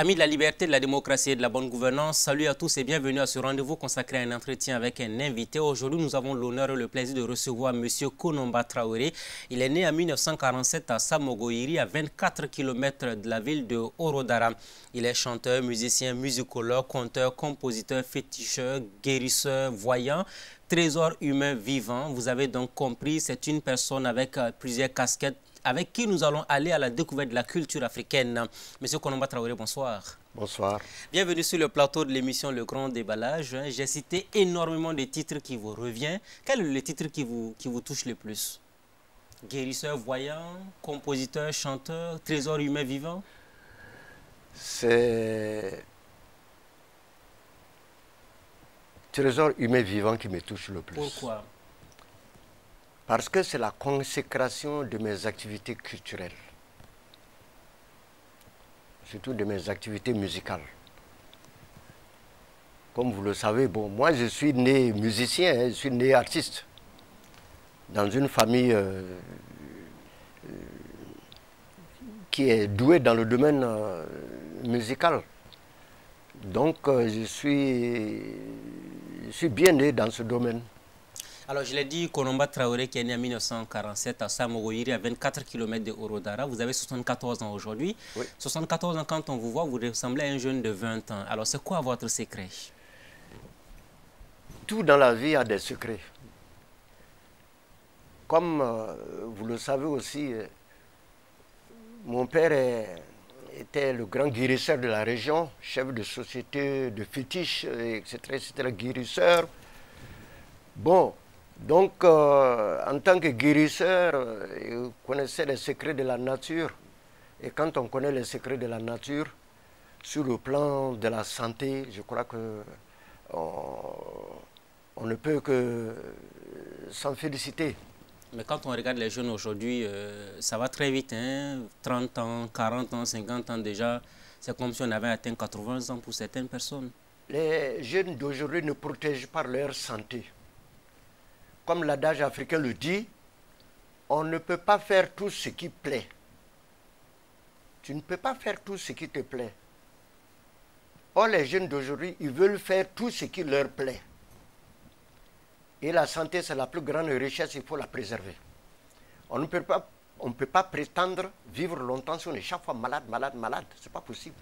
Amis de la liberté, de la démocratie et de la bonne gouvernance, salut à tous et bienvenue à ce rendez-vous consacré à un entretien avec un invité. Aujourd'hui, nous avons l'honneur et le plaisir de recevoir M. Konomba Traoré. Il est né en 1947 à Samogoiri, à 24 km de la ville de Orodara. Il est chanteur, musicien, musicologue, conteur, compositeur, féticheur, guérisseur, voyant, trésor humain vivant. Vous avez donc compris, c'est une personne avec plusieurs casquettes, avec qui nous allons aller à la découverte de la culture africaine. Monsieur Konomba Traoré, bonsoir. Bonsoir. Bienvenue sur le plateau de l'émission Le Grand Déballage. J'ai cité énormément de titres qui vous reviennent. Quel est le titre qui vous touche le plus? Guérisseur, voyant, compositeur, chanteur, trésor humain vivant? C'est trésor humain vivant qui me touche le plus. Pourquoi? Parce que c'est la consécration de mes activités culturelles, surtout de mes activités musicales. Comme vous le savez, bon, moi je suis né musicien, je suis né artiste, dans une famille qui est douée dans le domaine musical. Donc je suis bien né dans ce domaine. Alors, je l'ai dit, Konomba Traoré, qui est né en 1947 à Samogoiri, à 24 km de Orodara. Vous avez 74 ans aujourd'hui. Oui. 74 ans, quand on vous voit, vous ressemblez à un jeune de 20 ans. Alors, c'est quoi votre secret? Tout dans la vie a des secrets. Comme vous le savez aussi, mon père était le grand guérisseur de la région, chef de société de fétiches, etc., guérisseur. Bon, donc en tant que guérisseur, il connaissait les secrets de la nature. Et quand on connaît les secrets de la nature, sur le plan de la santé, je crois que on ne peut que s'en féliciter. Mais quand on regarde les jeunes aujourd'hui, ça va très vite, hein? 30 ans, 40 ans, 50 ans déjà. C'est comme si on avait atteint 80 ans pour certaines personnes. Les jeunes d'aujourd'hui ne protègent pas leur santé. Comme l'adage africain le dit, on ne peut pas faire tout ce qui plaît. Tu ne peux pas faire tout ce qui te plaît. Or, les jeunes d'aujourd'hui, ils veulent faire tout ce qui leur plaît. Et la santé, c'est la plus grande richesse, il faut la préserver. On ne peut pas prétendre vivre longtemps si on est chaque fois malade. Ce n'est pas possible.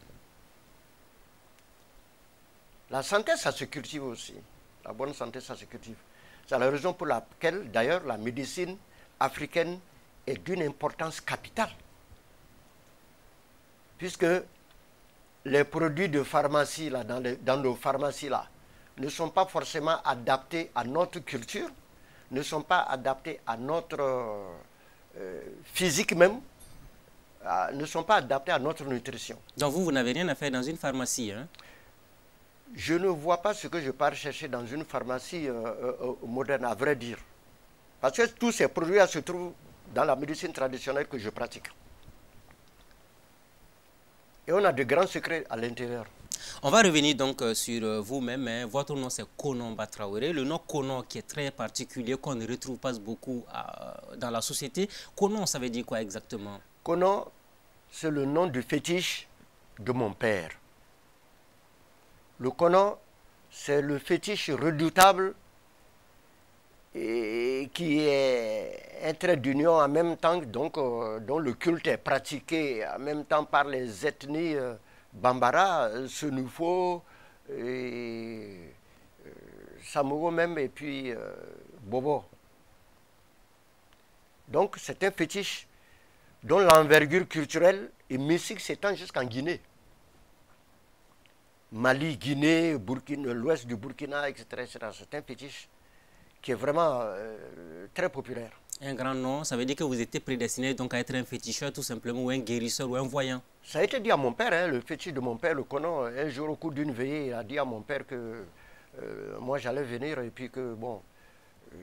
La santé, ça se cultive aussi. La bonne santé, ça se cultive. C'est la raison pour laquelle, d'ailleurs, la médecine africaine est d'une importance capitale. Puisque les produits de pharmacie, là, dans nos pharmacies, là, ne sont pas forcément adaptés à notre culture, ne sont pas adaptés à notre physique même, ne sont pas adaptés à notre nutrition. Donc vous n'avez rien à faire dans une pharmacie, hein? Je ne vois pas ce que je pars chercher dans une pharmacie moderne, à vrai dire. Parce que tous ces produits-là se trouvent dans la médecine traditionnelle que je pratique. Et on a de grands secrets à l'intérieur. On va revenir donc sur vous-même. Hein. Votre nom, c'est Konomba Traoré. Le nom Konon qui est très particulier, qu'on ne retrouve pas beaucoup dans la société. Konon, ça veut dire quoi exactement? Konon, c'est le nom du fétiche de mon père. Le Konon, c'est le fétiche redoutable et qui est un trait d'union en même temps, donc, dont le culte est pratiqué en même temps par les ethnies Bambara, Senufo, Samoro même, et puis Bobo. Donc c'est un fétiche dont l'envergure culturelle et mystique s'étend jusqu'en Guinée. Mali, Guinée, l'ouest du Burkina, etc. C'est un fétiche qui est vraiment très populaire. Un grand nom, ça veut dire que vous étiez prédestiné donc à être un féticheur tout simplement, ou un guérisseur, ou un voyant. Ça a été dit à mon père, hein, le fétiche de mon père, le Konon, un jour au cours d'une veillée, il a dit à mon père que moi j'allais venir et puis que bon,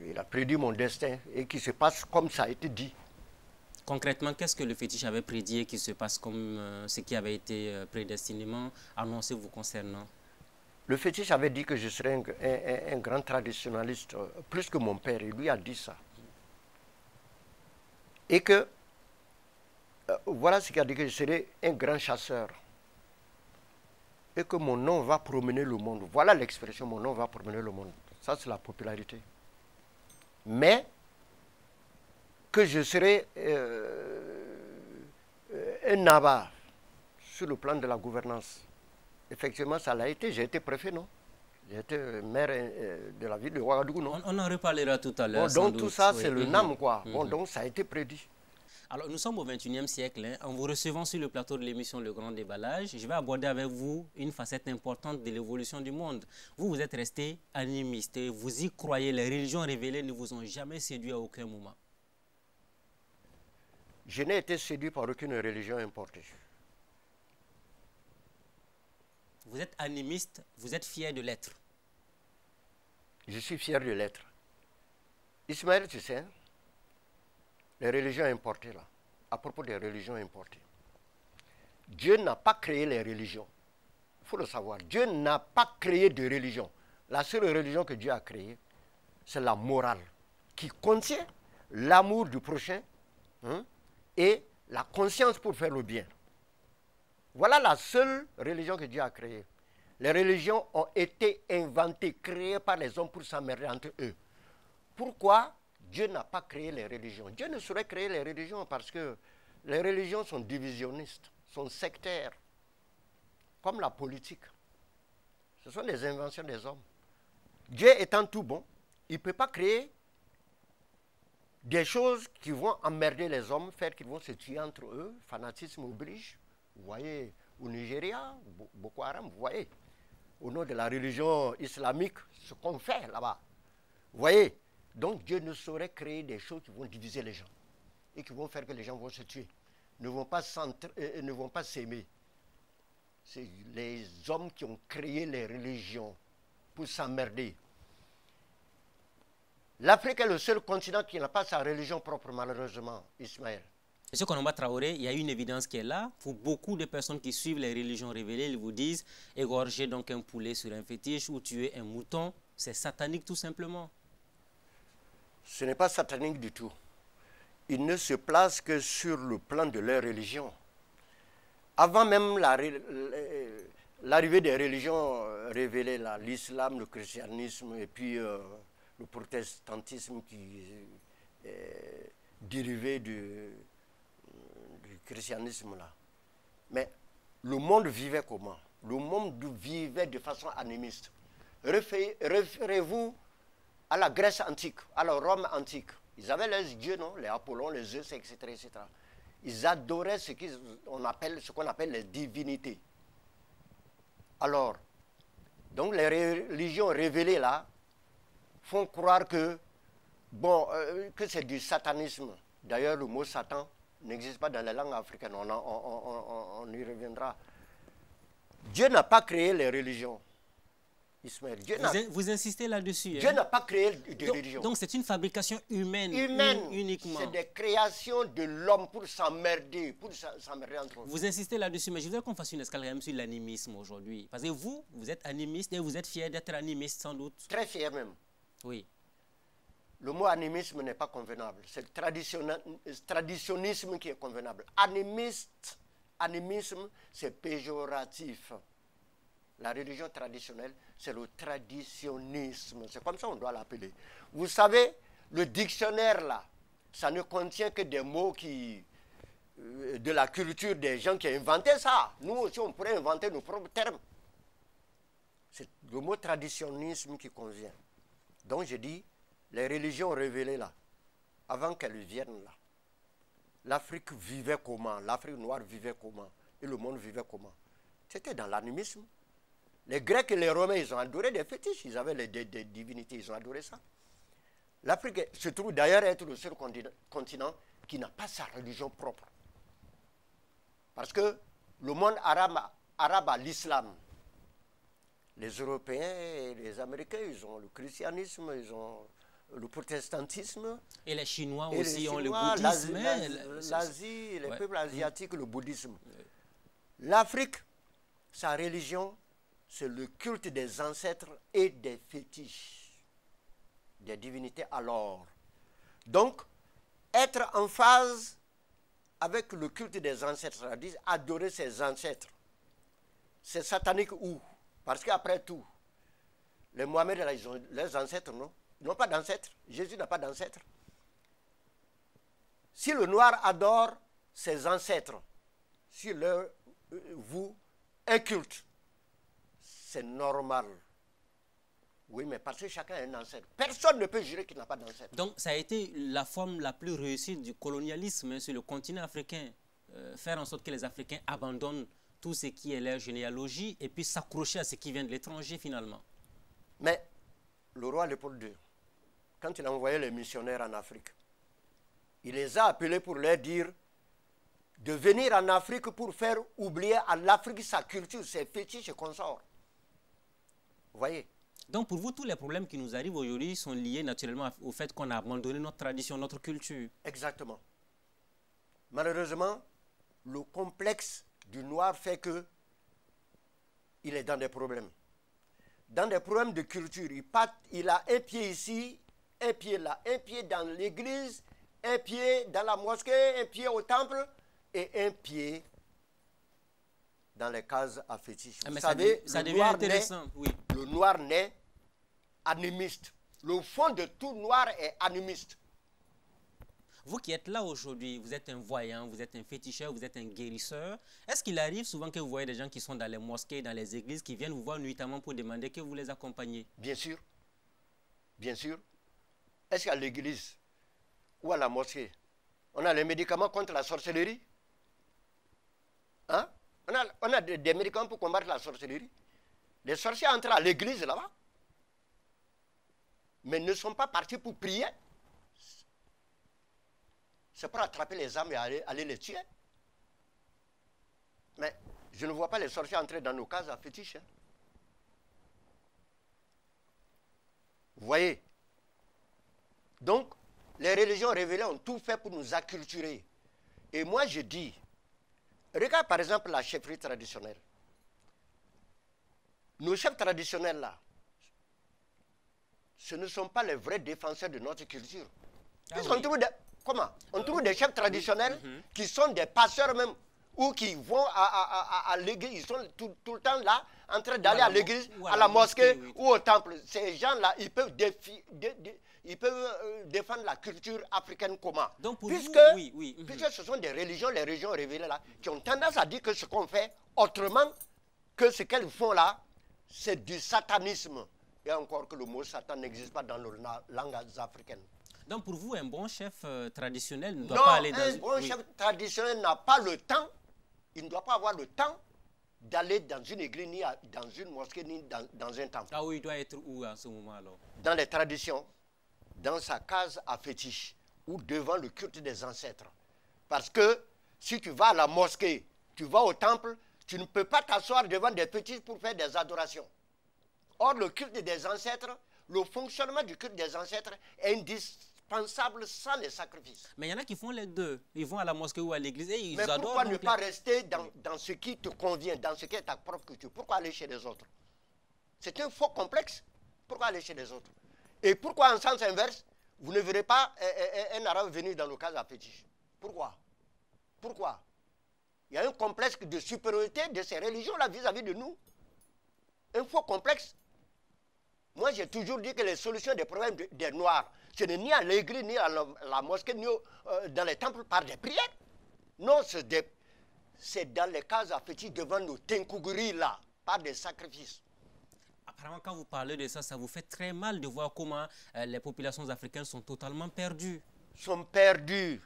il a prédit mon destin et qu'il se passe comme ça a été dit. Concrètement, qu'est-ce que le fétiche avait prédit et qui se passe comme ce qui avait été prédestinément annoncé vous concernant? Le fétiche avait dit que je serais un grand traditionnaliste, plus que mon père, il lui a dit ça. Et que, voilà ce qu'il a dit, que je serais un grand chasseur. et que mon nom va promener le monde. Voilà l'expression, mon nom va promener le monde. Ça, c'est la popularité. Mais que je serai un avare sur le plan de la gouvernance. Effectivement, ça l'a été. J'ai été préfet, non? J'ai été maire de la ville de Ouagadougou, non? On en reparlera tout à l'heure. Bon, donc tout ça, c'est le NAM, quoi. Mm-hmm. Bon, donc ça a été prédit. Alors, nous sommes au XXIe siècle. Hein. En vous recevant sur le plateau de l'émission Le Grand Déballage, je vais aborder avec vous une facette importante de l'évolution du monde. Vous, vous êtes resté animiste. Vous y croyez. Les religions révélées ne vous ont jamais séduit à aucun moment. Je n'ai été séduit par aucune religion importée. Vous êtes animiste, vous êtes fier de l'être. Je suis fier de l'être. Ismaël, tu sais, les religions importées là, à propos des religions importées, Dieu n'a pas créé les religions. Il faut le savoir. Dieu n'a pas créé de religion. La seule religion que Dieu a créée, c'est la morale, qui contient l'amour du prochain et la conscience pour faire le bien. Voilà la seule religion que Dieu a créée. Les religions ont été inventées, créées par les hommes pour s'emmerder entre eux. Pourquoi Dieu n'a pas créé les religions? Dieu ne saurait créer les religions parce que les religions sont divisionnistes, sont sectaires, comme la politique. Ce sont des inventions des hommes. Dieu étant tout bon, il ne peut pas créer des choses qui vont emmerder les hommes, faire qu'ils vont se tuer entre eux, fanatisme oblige. Vous voyez, au Nigeria, Boko Haram, vous voyez, au nom de la religion islamique, ce qu'on fait là-bas. Vous voyez, donc Dieu ne saurait créer des choses qui vont diviser les gens et qui vont faire que les gens vont se tuer, ne vont pas s'aimer. C'est les hommes qui ont créé les religions pour s'emmerder. L'Afrique est le seul continent qui n'a pas sa religion propre, malheureusement, Ismaël. Monsieur Konomba Traoré, il y a une évidence qui est là. Pour beaucoup de personnes qui suivent les religions révélées, ils vous disent égorger donc un poulet sur un fétiche ou tuer un mouton, c'est satanique tout simplement. Ce n'est pas satanique du tout. Ils ne se placent que sur le plan de leur religion. Avant même l'arrivée des religions révélées, l'islam, le christianisme et puis le protestantisme qui est dérivé du christianisme là. Mais le monde vivait comment? Le monde vivait de façon animiste. Référez-vous à la Grèce antique, à la Rome antique. Ils avaient les dieux, non? Les Apollons, les Zeus, etc., etc. Ils adoraient ce qu'on appelle les divinités. Alors, donc les religions révélées là font croire que, que c'est du satanisme. D'ailleurs, le mot Satan n'existe pas dans les langues africaines. On y reviendra. Dieu n'a pas créé les religions. Ismaël, vous insistez là-dessus. Dieu n'a pas créé de religion. Donc c'est une fabrication humaine uniquement. C'est des créations de l'homme pour s'emmerder, entre eux. Vous insistez là-dessus, mais je voudrais qu'on fasse une escale quand même sur l'animisme aujourd'hui. Parce que vous êtes animiste et vous êtes fier d'être animiste sans doute. Très fier même. Oui. Le mot animisme n'est pas convenable. C'est le traditionnisme qui est convenable. Animisme, c'est péjoratif. La religion traditionnelle, c'est le traditionnisme. C'est comme ça qu'on doit l'appeler. Vous savez, le dictionnaire là, ça ne contient que des mots de la culture des gens qui ont inventé ça. Nous aussi, on pourrait inventer nos propres termes. C'est le mot traditionnisme qui convient. Donc je dis, les religions révélées là, avant qu'elles viennent là, l'Afrique vivait comment? L'Afrique noire vivait comment? Et le monde vivait comment? C'était dans l'animisme. Les Grecs et les Romains, ils ont adoré des fétiches, ils avaient des divinités, ils ont adoré ça. L'Afrique se trouve d'ailleurs être le seul continent qui n'a pas sa religion propre. Parce que le monde arabe a l'islam. Les Européens et les Américains, ils ont le christianisme, ils ont le protestantisme. Et les Chinois aussi ont le bouddhisme. L'Asie, les peuples asiatiques, le bouddhisme. L'Afrique, sa religion, c'est le culte des ancêtres et des fétiches, des divinités alors. Donc, être en phase avec le culte des ancêtres, c'est-à-dire adorer ses ancêtres, c'est satanique où? Parce qu'après tout, les Mohamed, là, ils ont leurs ancêtres, non? Ils n'ont pas d'ancêtres. Jésus n'a pas d'ancêtres. Si le noir adore ses ancêtres, si leur vous un culte, c'est normal. Oui, mais parce que chacun a un ancêtre. Personne ne peut jurer qu'il n'a pas d'ancêtre. Donc, ça a été la forme la plus réussie du colonialisme sur le continent africain. Faire en sorte que les Africains abandonnent tout ce qui est leur généalogie et puis s'accrocher à ce qui vient de l'étranger finalement. Mais le roi Léopold II, quand il a envoyé les missionnaires en Afrique, il les a appelés pour leur dire de venir en Afrique pour faire oublier à l'Afrique sa culture, ses fétiches et consorts. Vous voyez? Donc pour vous, tous les problèmes qui nous arrivent aujourd'hui sont liés naturellement au fait qu'on a abandonné notre tradition, notre culture. Exactement. Malheureusement, le complexe du noir fait que il est dans des problèmes. Dans des problèmes de culture. Il a un pied ici, un pied là, un pied dans l'église, un pied dans la mosquée, un pied au temple et un pied dans les cases à fétiches. Vous savez, ça devient intéressant. Oui. Le noir naît animiste. Le fond de tout noir est animiste. Vous qui êtes là aujourd'hui, vous êtes un voyant, vous êtes un féticheur, vous êtes un guérisseur. Est-ce qu'il arrive souvent que vous voyez des gens qui sont dans les mosquées, dans les églises, qui viennent vous voir nuitamment pour demander que vous les accompagniez? Bien sûr. Bien sûr. Est-ce qu'à l'église ou à la mosquée, on a les médicaments contre la sorcellerie? Hein? On a des médicaments pour combattre la sorcellerie. Les sorciers entrent à l'église là-bas, mais ne sont pas partis pour prier. C'est pour attraper les âmes et aller les tuer. Mais je ne vois pas les sorciers entrer dans nos cases à fétiches. Hein. Vous voyez? Donc, les religions révélées ont tout fait pour nous acculturer. Et moi, je dis, regarde par exemple la chefferie traditionnelle. Nos chefs traditionnels là, ce ne sont pas les vrais défenseurs de notre culture. On trouve des chefs traditionnels qui sont des pasteurs même, ou qui vont à l'église, ils sont tout le temps là, en train d'aller à l'église, à la mosquée ou au temple. Ces gens-là, ils peuvent défendre la culture africaine comment? Donc pour puisque ce sont des religions, les religions révélées là, qui ont tendance à dire que ce qu'on fait autrement que ce qu'elles font là, c'est du satanisme. Et encore que le mot Satan n'existe pas dans nos langues africaines. Donc pour vous, un bon chef traditionnel ne doit pas aller dans... un bon chef traditionnel n'a pas le temps, il ne doit pas avoir le temps d'aller dans une église, ni dans une mosquée, ni dans un temple. Ah oui, il doit être où à ce moment alors? Dans les traditions, dans sa case à fétiche, ou devant le culte des ancêtres. Parce que si tu vas à la mosquée, tu vas au temple, tu ne peux pas t'asseoir devant des fétiches pour faire des adorations. Or, le culte des ancêtres, le fonctionnement du culte des ancêtres est indispensable sans les sacrifices. Mais il y en a qui font les deux. Ils vont à la mosquée ou à l'église et ils adorent. Mais pourquoi ne pas rester dans ce qui te convient, dans ce qui est ta propre culture? Pourquoi aller chez les autres? C'est un faux complexe. Pourquoi aller chez les autres? Et pourquoi en sens inverse, vous ne verrez pas un arabe venir dans le cas à fétiche? Pourquoi? Pourquoi? Il y a un complexe de supériorité de ces religions-là vis-à-vis de nous. Un faux complexe. Moi, j'ai toujours dit que les solutions des problèmes des Noirs, ce n'est ni à l'église, ni à la mosquée, ni dans les temples par des prières. Non, c'est dans les cases à fétiche devant nos tenkouguris là, par des sacrifices. Apparemment, quand vous parlez de ça, ça vous fait très mal de voir comment les populations africaines sont totalement perdues. Sont perdues,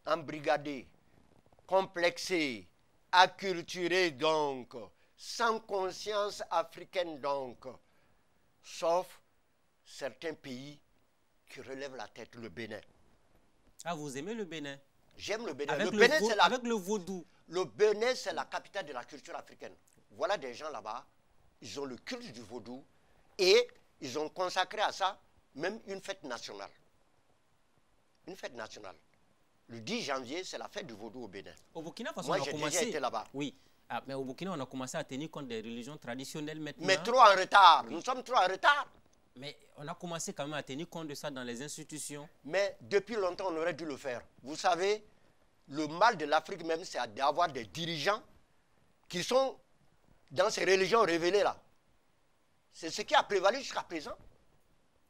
embrigadées, complexées, acculturées donc, sans conscience africaine donc. Sauf certains pays qui relèvent la tête, le Bénin. Ah, vous aimez le Bénin? J'aime le Bénin. Avec le vaudou. Le Bénin, c'est la capitale de la culture africaine. Voilà des gens là-bas, ils ont le culte du vaudou et ils ont consacré à ça même une fête nationale. Une fête nationale. Le 10 janvier, c'est la fête du vaudou au Bénin. Au Burkina Faso, moi, j'ai déjà été là-bas. Oui. Ah, mais au Burkina, on a commencé à tenir compte des religions traditionnelles maintenant. Mais trop en retard. Nous sommes trop en retard. Mais on a commencé quand même à tenir compte de ça dans les institutions. Mais depuis longtemps, on aurait dû le faire. Vous savez, le mal de l'Afrique même, c'est d'avoir des dirigeants qui sont dans ces religions révélées-là. C'est ce qui a prévalu jusqu'à présent.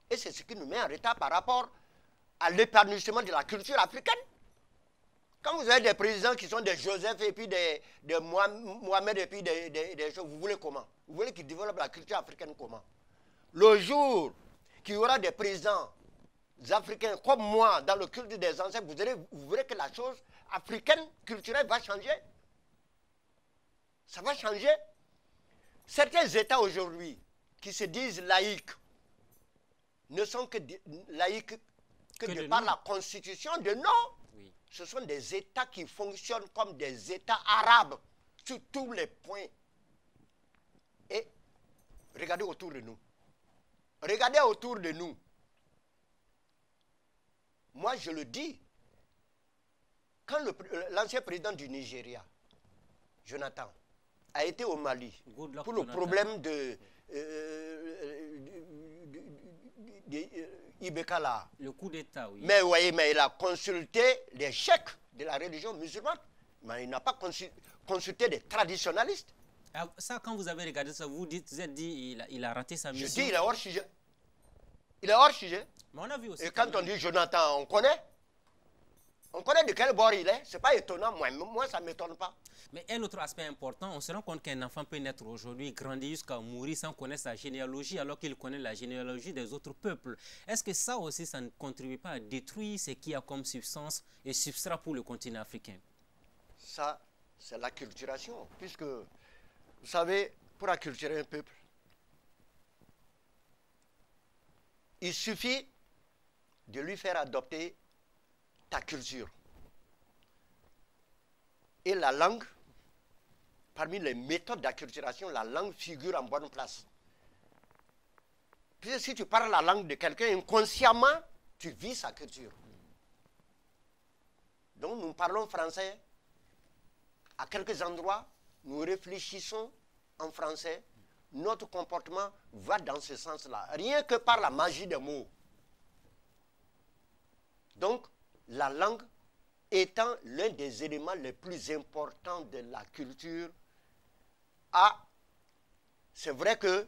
Et c'est ce qui nous met en retard par rapport à l'épanouissement de la culture africaine. Quand vous avez des présidents qui sont des Joseph et puis des Mohamed et puis des choses, vous voulez comment? Vous voulez qu'ils développent la culture africaine comment? Le jour qu'il y aura des présidents africains comme moi dans le culte des ancêtres, vous verrez que la chose africaine, culturelle va changer. Ça va changer. Certains États aujourd'hui qui se disent laïcs ne sont que laïcs que de par la constitution de non. Oui. Ce sont des États qui fonctionnent comme des États arabes sur tous les points. Et regardez autour de nous. Regardez autour de nous. Moi, je le dis. Quand l'ancien président du Nigeria, Jonathan, a été au Mali pour le problème de Ibeka là. Le coup d'État, oui. Mais voyez, mais il a consulté les cheikhs de la religion musulmane. Mais il n'a pas consulté des traditionalistes. Ah, ça, quand vous avez regardé ça, vous êtes dit il a raté sa mission. Je dis il est hors sujet. Il est hors sujet. Mais on a vu aussi. Et quand on dit Jonathan, on connaît. On connaît de quel bord il est. Ce n'est pas étonnant. Moi, ça ne m'étonne pas. Mais un autre aspect important, on se rend compte qu'un enfant peut naître aujourd'hui, grandir jusqu'à mourir sans connaître sa généalogie, alors qu'il connaît la généalogie des autres peuples. Est-ce que ça aussi, ça ne contribue pas à détruire ce qu'il y a comme substance et substrat pour le continent africain? Ça, c'est l'acculturation. Puisque, vous savez, pour acculturer un peuple, il suffit de lui faire adopter ta culture. Et la langue, parmi les méthodes d'acculturation, la langue figure en bonne place. Puis si tu parles la langue de quelqu'un inconsciemment, tu vis sa culture. Donc nous parlons français. À quelques endroits, nous réfléchissons en français. Notre comportement va dans ce sens-là. Rien que par la magie des mots. Donc, la langue étant l'un des éléments les plus importants de la culture, c'est vrai que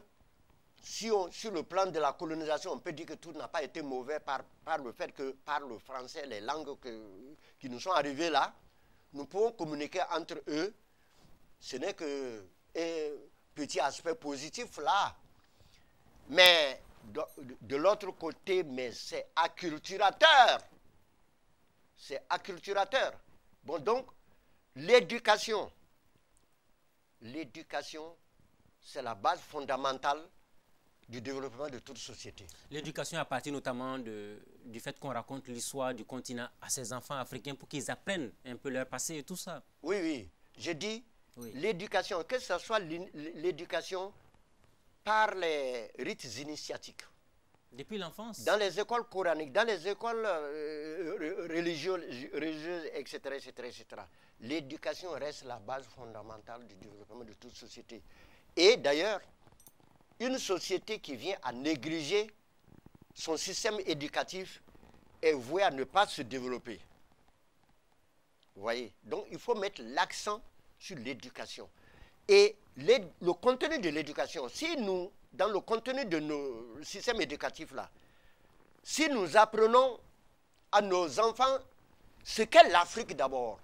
sur le plan de la colonisation, on peut dire que tout n'a pas été mauvais par le fait que par le français, les langues qui nous sont arrivées là, nous pouvons communiquer entre eux. Ce n'est que un petit aspect positif là. Mais de l'autre côté, mais c'est acculturateur. C'est acculturateur. Bon, donc, l'éducation, c'est la base fondamentale du développement de toute société. L'éducation à partir notamment du fait qu'on raconte l'histoire du continent à ces enfants africains pour qu'ils apprennent un peu leur passé et tout ça. Oui, oui. Je dis l'éducation, que ce soit l'éducation par les rites initiatiques. Depuis l'enfance. Dans les écoles coraniques, dans les écoles religieuses, etc., etc., etc. L'éducation reste la base fondamentale du développement de toute société. Et d'ailleurs, une société qui vient à négliger son système éducatif est vouée à ne pas se développer. Vous voyez? Donc, il faut mettre l'accent sur l'éducation. Et le contenu de l'éducation, si nous, dans le contenu de nos systèmes éducatifs là, si nous apprenons à nos enfants ce qu'est l'Afrique d'abord,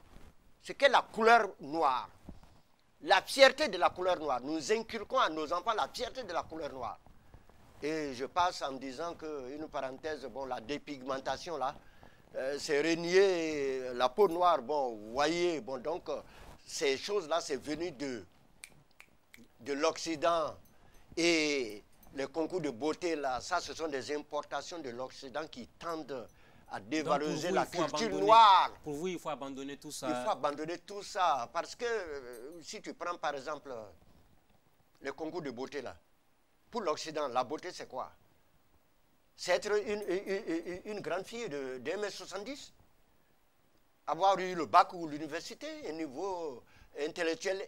ce qu'est la couleur noire, la fierté de la couleur noire, nous inculquons à nos enfants la fierté de la couleur noire. Et je passe en disant que, une parenthèse, bon, la dépigmentation là, c'est renier la peau noire, bon, vous voyez, bon, donc, ces choses-là, c'est venu de l'Occident. Et les concours de beauté, là, ça, ce sont des importations de l'Occident qui tendent à dévaloriser la culture noire. Pour vous, il faut abandonner tout ça. Il faut abandonner tout ça. Parce que si tu prends, par exemple, les concours de beauté, là, pour l'Occident, la beauté, c'est quoi? C'est être une grande fille de 1m70. Avoir eu le bac ou l'université, un niveau intellectuel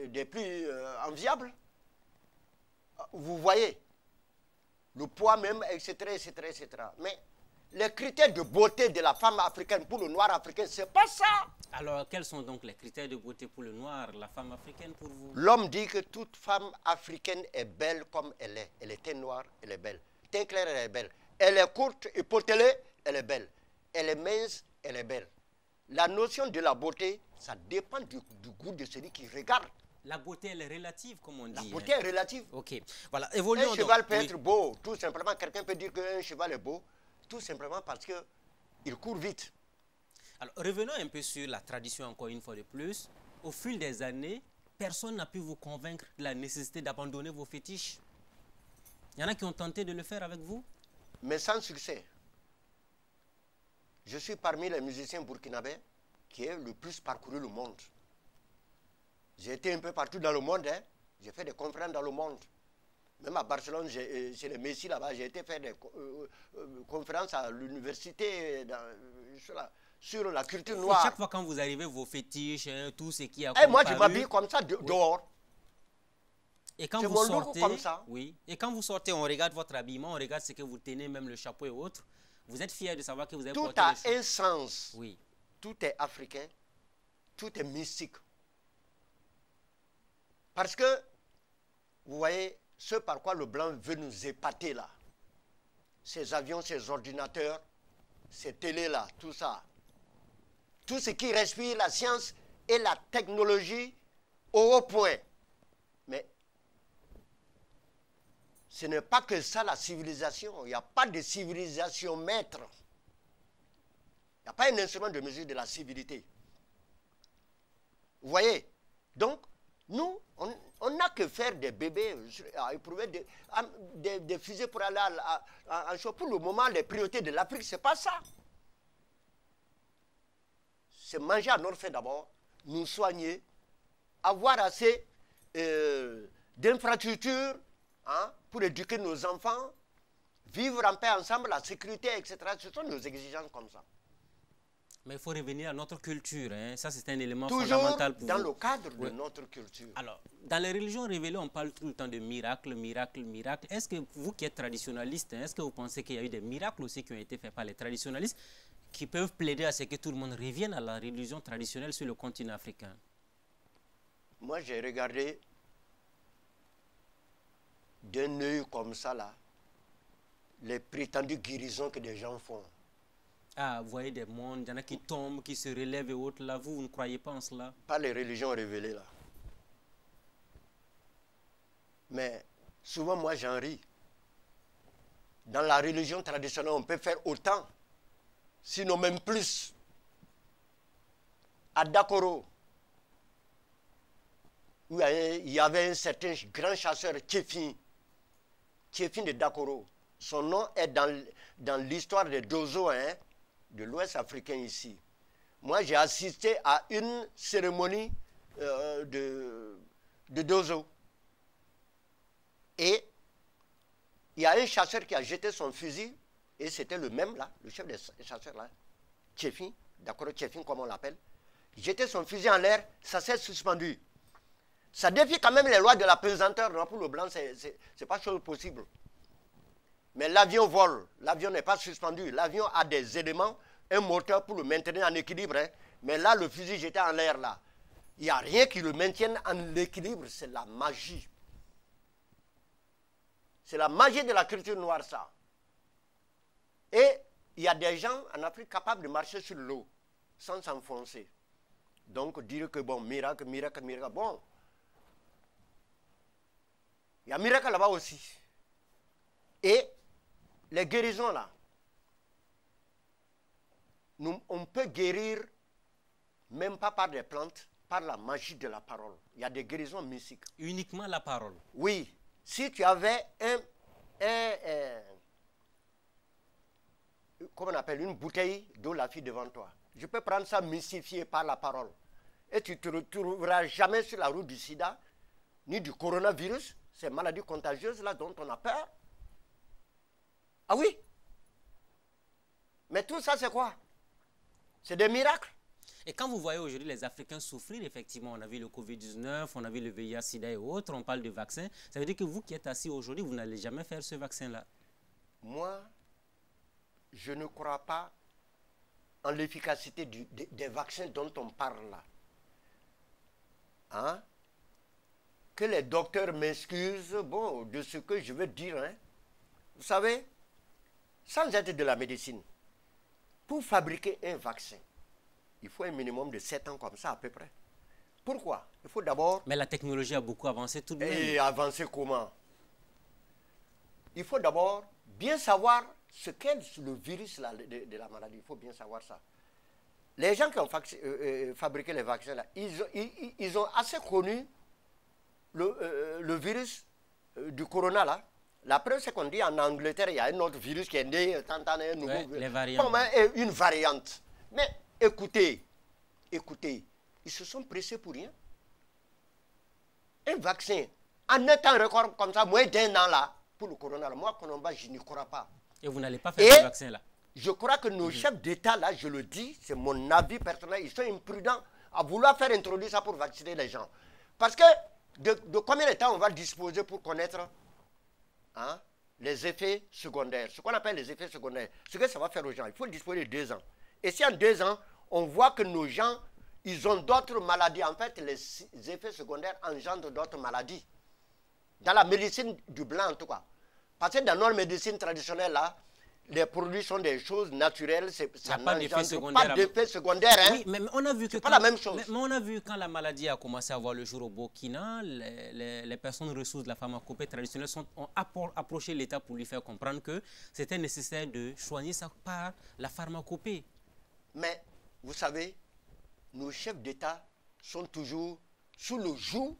des plus enviables. Vous voyez, le poids même, etc., etc., etc. Mais Les critères de beauté de la femme africaine pour le noir africain, c'est pas ça. Alors, quels sont donc les critères de beauté pour le noir, la femme africaine pour vous? L'homme dit que toute femme africaine est belle comme elle est. Elle est teint noir, elle est belle. Teint clair, elle est belle. Elle est courte et potelée, elle est belle. Elle est mince, elle est belle. La notion de la beauté, ça dépend du goût de celui qui regarde. La beauté, elle est relative, comme on dit. La beauté est relative. Ok, voilà. Évoluons Un cheval donc. peut être beau, tout simplement. Quelqu'un peut dire qu'un cheval est beau, tout simplement parce qu'il court vite. Alors, revenons un peu sur la tradition, encore une fois de plus. Au fil des années, personne n'a pu vous convaincre de la nécessité d'abandonner vos fétiches. Il y en a qui ont tenté de le faire avec vous? Mais sans succès. Je suis parmi les musiciens burkinabés qui est le plus parcouru le monde. J'ai été un peu partout dans le monde. Hein. J'ai fait des conférences dans le monde. Même à Barcelone, chez les Messi là-bas, j'ai été faire des conférences à l'université sur la culture noire. Et chaque fois quand vous arrivez, vos fétiches, hein, tout ce qui a Et moi, je m'habille comme ça dehors. Et quand vous sortez, comme ça. Oui. Et quand vous sortez, on regarde votre habillement, on regarde ce que vous tenez, même le chapeau et autres. Vous êtes fier de savoir que vous avez porté des choses. Tout a un sens. Oui. Tout est africain. Tout est mystique. Parce que, vous voyez, ce par quoi le blanc veut nous épater là, ces avions, ces ordinateurs, ces télés là, tout ça, tout ce qui respire la science et la technologie au haut point. Mais ce n'est pas que ça la civilisation. Il n'y a pas de civilisation maître. Il n'y a pas un instrument de mesure de la civilité. Vous voyez? Donc, nous, on n'a que faire des bébés, à éprouver des fusées pour aller en show. Pour le moment, les priorités de l'Afrique, ce n'est pas ça. C'est manger à notre faim d'abord, nous soigner, avoir assez d'infrastructures hein, pour éduquer nos enfants, vivre en paix ensemble, la sécurité, etc. Ce sont nos exigences comme ça. Mais il faut revenir à notre culture. Hein. Ça, c'est un élément toujours fondamental pour dans vous. Le cadre de notre culture. Alors, dans les religions révélées, on parle tout le temps de miracles, miracles, miracles. Est-ce que vous qui êtes traditionnaliste, hein, est-ce que vous pensez qu'il y a eu des miracles aussi qui ont été faits par les traditionnalistes qui peuvent plaider à ce que tout le monde revienne à la religion traditionnelle sur le continent africain? Moi, j'ai regardé d'un œil comme ça, là, les prétendues guérisons que des gens font. Ah, vous voyez des mondes, il y en a qui tombent, qui se relèvent et autres. Là, vous ne croyez pas en cela? Pas les religions révélées, là. Mais souvent, moi, j'en ris. Dans la religion traditionnelle, on peut faire autant, sinon même plus. À Dakoro, où il y avait un certain grand chasseur, Tchefin de Dakoro. Son nom est dans l'histoire des Dozo, hein, de l'Ouest africain ici. Moi, j'ai assisté à une cérémonie de Dozo. Et il y a un chasseur qui a jeté son fusil, et c'était le même là, le chef des chasseurs là, Tchefin, Dakoro Tchefin comme on l'appelle. Il jetait son fusil en l'air, ça s'est suspendu. Ça défie quand même les lois de la pesanteur, non, pour le blanc, c'est pas chose possible. Mais l'avion vole, l'avion n'est pas suspendu, l'avion a des éléments, un moteur pour le maintenir en équilibre. Hein. Mais là, le fusil jeté en l'air, là, il n'y a rien qui le maintienne en équilibre, c'est la magie. C'est la magie de la culture noire, ça. Et il y a des gens en Afrique capables de marcher sur l'eau, sans s'enfoncer. Donc, dire que, bon, miracle, miracle, miracle, bon. Il y a miracle là-bas aussi. Et les guérisons là, on peut guérir même pas par des plantes, par la magie de la parole. Il y a des guérisons mystiques. Uniquement la parole? Oui. Si tu avais comment on appelle, une bouteille d'eau la fille devant toi, je peux prendre ça mystifié par la parole. Et tu ne te retrouveras jamais sur la route du sida, ni du coronavirus, ces maladies contagieuses là dont on a peur. Ah oui. Mais tout ça, c'est quoi? C'est des miracles. Et quand vous voyez aujourd'hui les Africains souffrir, effectivement, on a vu le Covid-19, on a vu le VIH, SIDA et autres, on parle de vaccins, ça veut dire que vous qui êtes assis aujourd'hui, vous n'allez jamais faire ce vaccin-là? Moi, je ne crois pas en l'efficacité des vaccins dont on parle là. Hein? Que les docteurs m'excusent, bon, de ce que je veux dire. Hein? Vous savez, sans être de la médecine, pour fabriquer un vaccin, il faut un minimum de 7 ans comme ça à peu près. Pourquoi? Il faut d'abord... Mais la technologie a beaucoup avancé tout de même. Et avancer comment? Il faut d'abord bien savoir ce qu'est le virus là, de la maladie. Il faut bien savoir ça. Les gens qui ont fabriqué les vaccins là, ils ont assez connu le virus du corona là. La preuve, c'est qu'on dit en Angleterre, il y a un autre virus qui est né, un nouveau virus. Les variantes. Une variante. Mais écoutez, ils se sont pressés pour rien. Un vaccin, en un temps record comme ça, moins d'1 an là, pour le corona, moi, Konomba, je n'y crois pas. Et vous n'allez pas faire ce vaccin là? Je crois que nos chefs d'État, là, je le dis, c'est mon avis personnel, ils sont imprudents à vouloir faire introduire ça pour vacciner les gens. Parce que de combien de temps on va disposer pour connaître les effets secondaires? Ce qu'on appelle les effets secondaires, ce que ça va faire aux gens, il faut disposer de 2 ans. Et si en 2 ans, on voit que nos gens, ils ont d'autres maladies, en fait, les effets secondaires engendrent d'autres maladies. Dans la médecine du blanc, en tout cas. Parce que dans notre médecine traditionnelle, là, les produits sont des choses naturelles, ça n'engendre pas d'effet secondaire. Hein? Oui, mais on a vu que pas la même chose. Mais on a vu quand la maladie a commencé à voir le jour au Burkina, les personnes ressources de la pharmacopée traditionnelle ont approché l'État pour lui faire comprendre que c'était nécessaire de soigner ça par la pharmacopée. Mais, vous savez, nos chefs d'État sont toujours sous le joug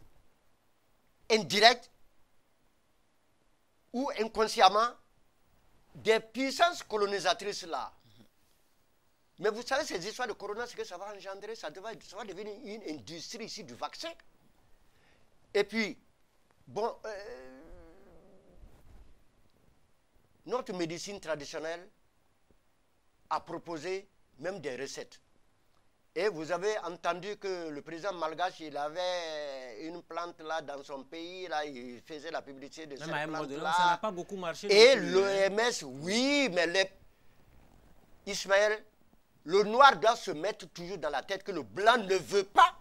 indirect ou inconsciemment des puissances colonisatrices là. Mais vous savez, ces histoires de corona, ce que ça va engendrer, ça va devenir une industrie ici du vaccin. Et puis, bon, notre médecine traditionnelle a proposé même des recettes. Et vous avez entendu que le président malgache, il avait une plante là dans son pays, là, il faisait la publicité de cette plante-là. Ça n'a pas beaucoup marché. Et l'OMS, oui, mais Ismaël, le noir doit se mettre toujours dans la tête que le blanc ne veut pas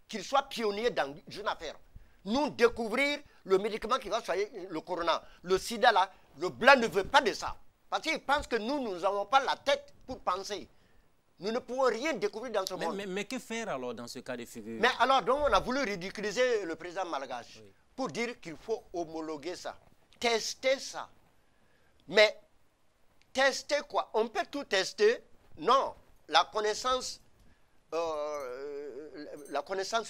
qu'il soit pionnier dans une affaire. Nous découvrir le médicament qui va soigner le corona, le sida là, le blanc ne veut pas de ça. Parce qu'il pense que nous n'avons pas la tête pour penser. Nous ne pouvons rien découvrir dans ce monde. Mais que faire alors dans ce cas de figure? Mais alors, donc, on a voulu ridiculiser le président malgache pour dire qu'il faut homologuer ça, tester ça. Mais tester quoi? On peut tout tester? Non. La connaissance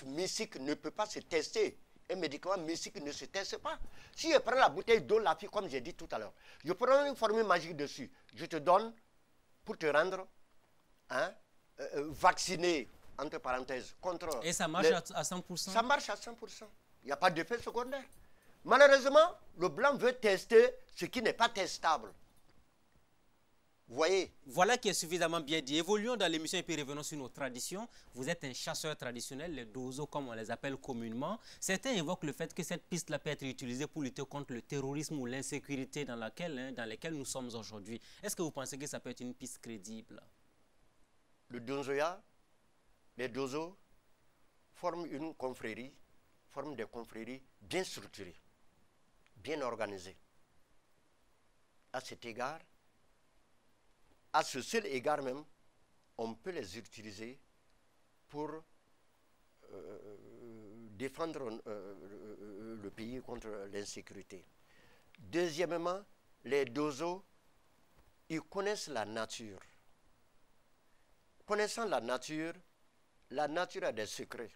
mystique ne peut pas se tester. Un médicament mystique ne se teste pas. Si je prends la bouteille d'eau, la fille, comme j'ai dit tout à l'heure, je prends une formule magique dessus, je te donne pour te rendre vacciné, entre parenthèses, contre... Et ça marche à 100%? Ça marche à 100%. Il n'y a pas d'effet secondaire. Malheureusement, le blanc veut tester ce qui n'est pas testable. Vous voyez? Voilà qui est suffisamment bien dit. Évoluons dans l'émission et puis revenons sur nos traditions. Vous êtes un chasseur traditionnel, les Dozo comme on les appelle communément. Certains évoquent le fait que cette piste-là peut être utilisée pour lutter contre le terrorisme ou l'insécurité dans lesquelles nous sommes aujourd'hui. Est-ce que vous pensez que ça peut être une piste crédible? Le Donzoya, les Dozo forment une confrérie, forment des confréries bien structurées, bien organisées. À cet égard, à ce seul égard même, on peut les utiliser pour défendre le pays contre l'insécurité. Deuxièmement, les Dozo, ils connaissent la nature. Connaissant la nature a des secrets.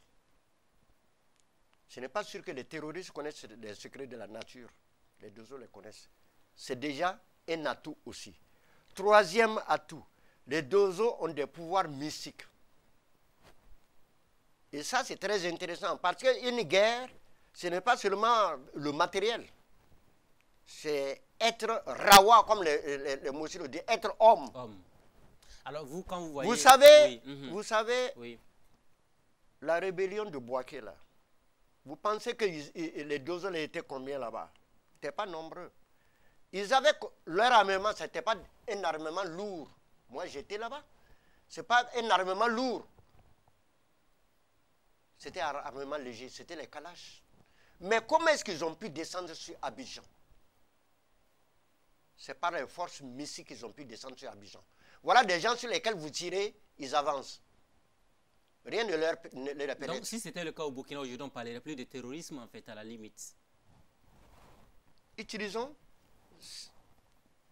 Ce n'est pas sûr que les terroristes connaissent les secrets de la nature. Les Dozo les connaissent. C'est déjà un atout aussi. Troisième atout, les Dozo ont des pouvoirs mystiques. Et ça, c'est très intéressant parce qu'une guerre, ce n'est pas seulement le matériel. C'est être rawa, comme les Moussils disent, être homme. Alors vous, quand vous voyez... Vous savez, la rébellion de Bouaké, là, vous pensez que les Dozo étaient combien là-bas? Ils n'étaient pas nombreux. Ils avaient leur armement, ce n'était pas un armement lourd. Moi, j'étais là-bas. Ce n'est pas un armement lourd. C'était un armement léger, c'était les Kalash. Mais comment est-ce qu'ils ont pu descendre sur Abidjan? C'est par les forces missiles qu'ils ont pu descendre sur Abidjan. Voilà des gens sur lesquels vous tirez, ils avancent. Rien ne leur pénètre. Donc, si c'était le cas au Burkina, aujourd'hui, on ne parlerait plus de terrorisme, en fait, à la limite. Utilisons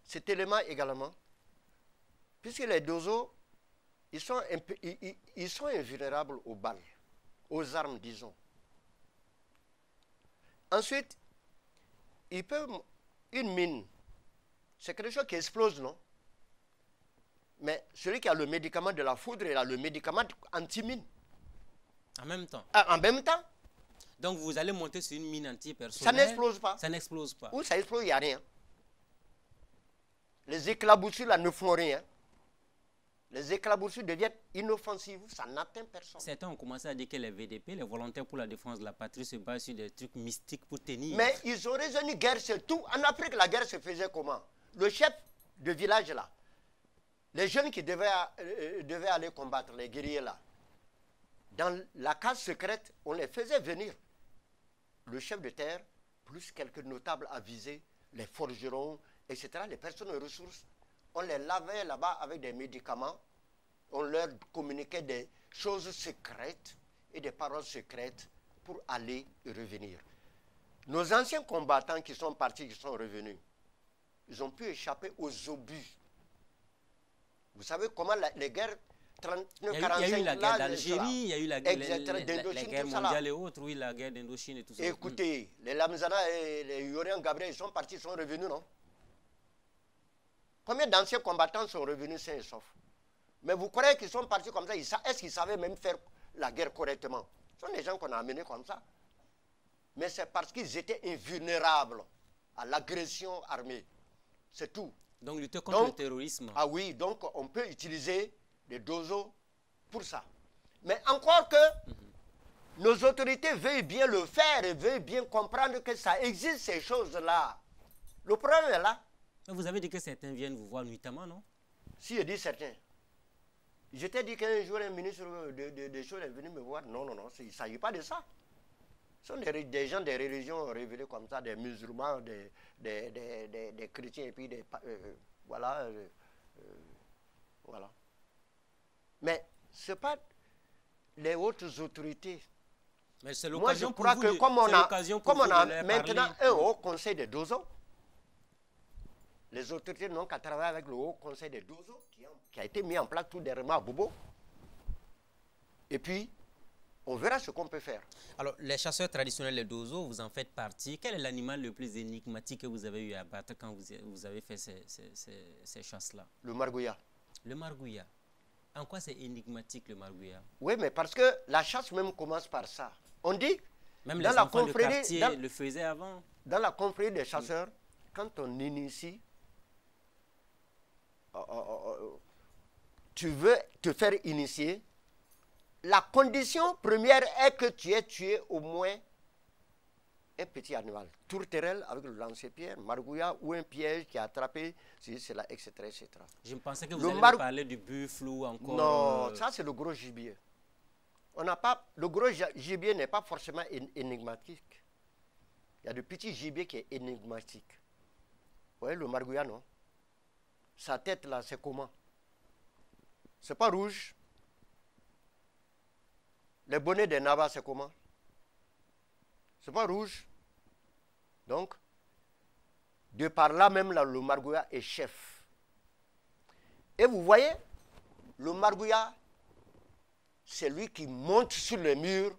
cet élément également, puisque les dozos, ils sont invulnérables aux balles, aux armes, disons. Ensuite, ils peuvent, une mine, c'est quelque chose qui explose, non? Mais celui qui a le médicament de la foudre, il a le médicament anti-mine. En même temps? En même temps. Donc vous allez monter sur une mine antipersonnelle. Ça n'explose pas. Ça n'explose pas. Où ça explose, il n'y a rien. Les éclaboussures là ne font rien. Les éclaboussures deviennent inoffensives, ça n'atteint personne. Certains ont commencé à dire que les VDP, les volontaires pour la défense de la patrie, se basent sur des trucs mystiques pour tenir. Mais ils ont résolu guerre, c'est tout. En Afrique, la guerre se faisait comment? Le chef de village là, les jeunes qui devaient aller combattre, les guerriers là, dans la case secrète, on les faisait venir. Le chef de terre, plus quelques notables avisés, les forgerons, etc., les personnes aux ressources, on les lavait là-bas avec des médicaments, on leur communiquait des choses secrètes et des paroles secrètes pour aller et revenir. Nos anciens combattants qui sont partis, qui sont revenus, ils ont pu échapper aux obus. Vous savez comment les guerres 39, 45, il y a eu la guerre d'Algérie, il y a eu la guerre mondiale et autres, oui, la guerre d'Indochine et tout ça. Écoutez, les Lamzana et les Yorian Gabriel, ils sont partis, ils sont revenus, non? Combien d'anciens combattants sont revenus sains et saufs? Mais vous croyez qu'ils sont partis comme ça? Est-ce qu'ils savaient même faire la guerre correctement? Ce sont des gens qu'on a amenés comme ça. Mais c'est parce qu'ils étaient invulnérables à l'agression armée. C'est tout. Donc lutter contre le terrorisme. Ah oui, donc on peut utiliser des dozos pour ça. Mais encore que nos autorités veuillent bien le faire et veuillent bien comprendre que ça existe ces choses-là. Le problème est là. Mais vous avez dit que certains viennent vous voir nuitamment, non? Si je dis certains. Je t'ai dit qu'un jour un ministre des choses est venu me voir. Non, non, non, il ne s'agit pas de ça. Ce sont des gens des religions révélées comme ça, des musulmans, des chrétiens et puis des... voilà. Voilà. Mais ce n'est pas les hautes autorités. Mais c'est Moi, je l'occasion pour crois vous que comme on a maintenant un haut conseil des dozos, les autorités n'ont qu'à travailler avec le haut conseil des dozos qui a été mis en place tout dernièrement à Bobo. Et puis, on verra ce qu'on peut faire. Alors, les chasseurs traditionnels, les dozos, vous en faites partie. Quel est l'animal le plus énigmatique que vous avez eu à battre quand vous avez fait ces chasses-là? Le margouillat. Le margouillat. En quoi c'est énigmatique, le margouillat? Oui, mais parce que la chasse même commence par ça. On dit, même dans les enfants de quartier le faisaient avant. Dans la confrérie des chasseurs, quand on initie, tu veux te faire initier, la condition première est que tu aies tué au moins un petit animal. Tourterelle avec le lancer-pierre, margouillat ou un piège qui a attrapé, cela, etc., etc. Je me pensais que vous alliez parler du buffle ou encore... Non, ça c'est le gros gibier. Le gros gibier n'est pas forcément énigmatique. Il y a de petits gibiers qui est énigmatique. Vous voyez le margouillat, non? Sa tête là, c'est comment? C'est pas rouge. Les bonnets des navas, c'est comment? C'est pas rouge. Donc, de par là même, là, le margouillat est chef. Et vous voyez, le margouillat, c'est lui qui monte sur le mur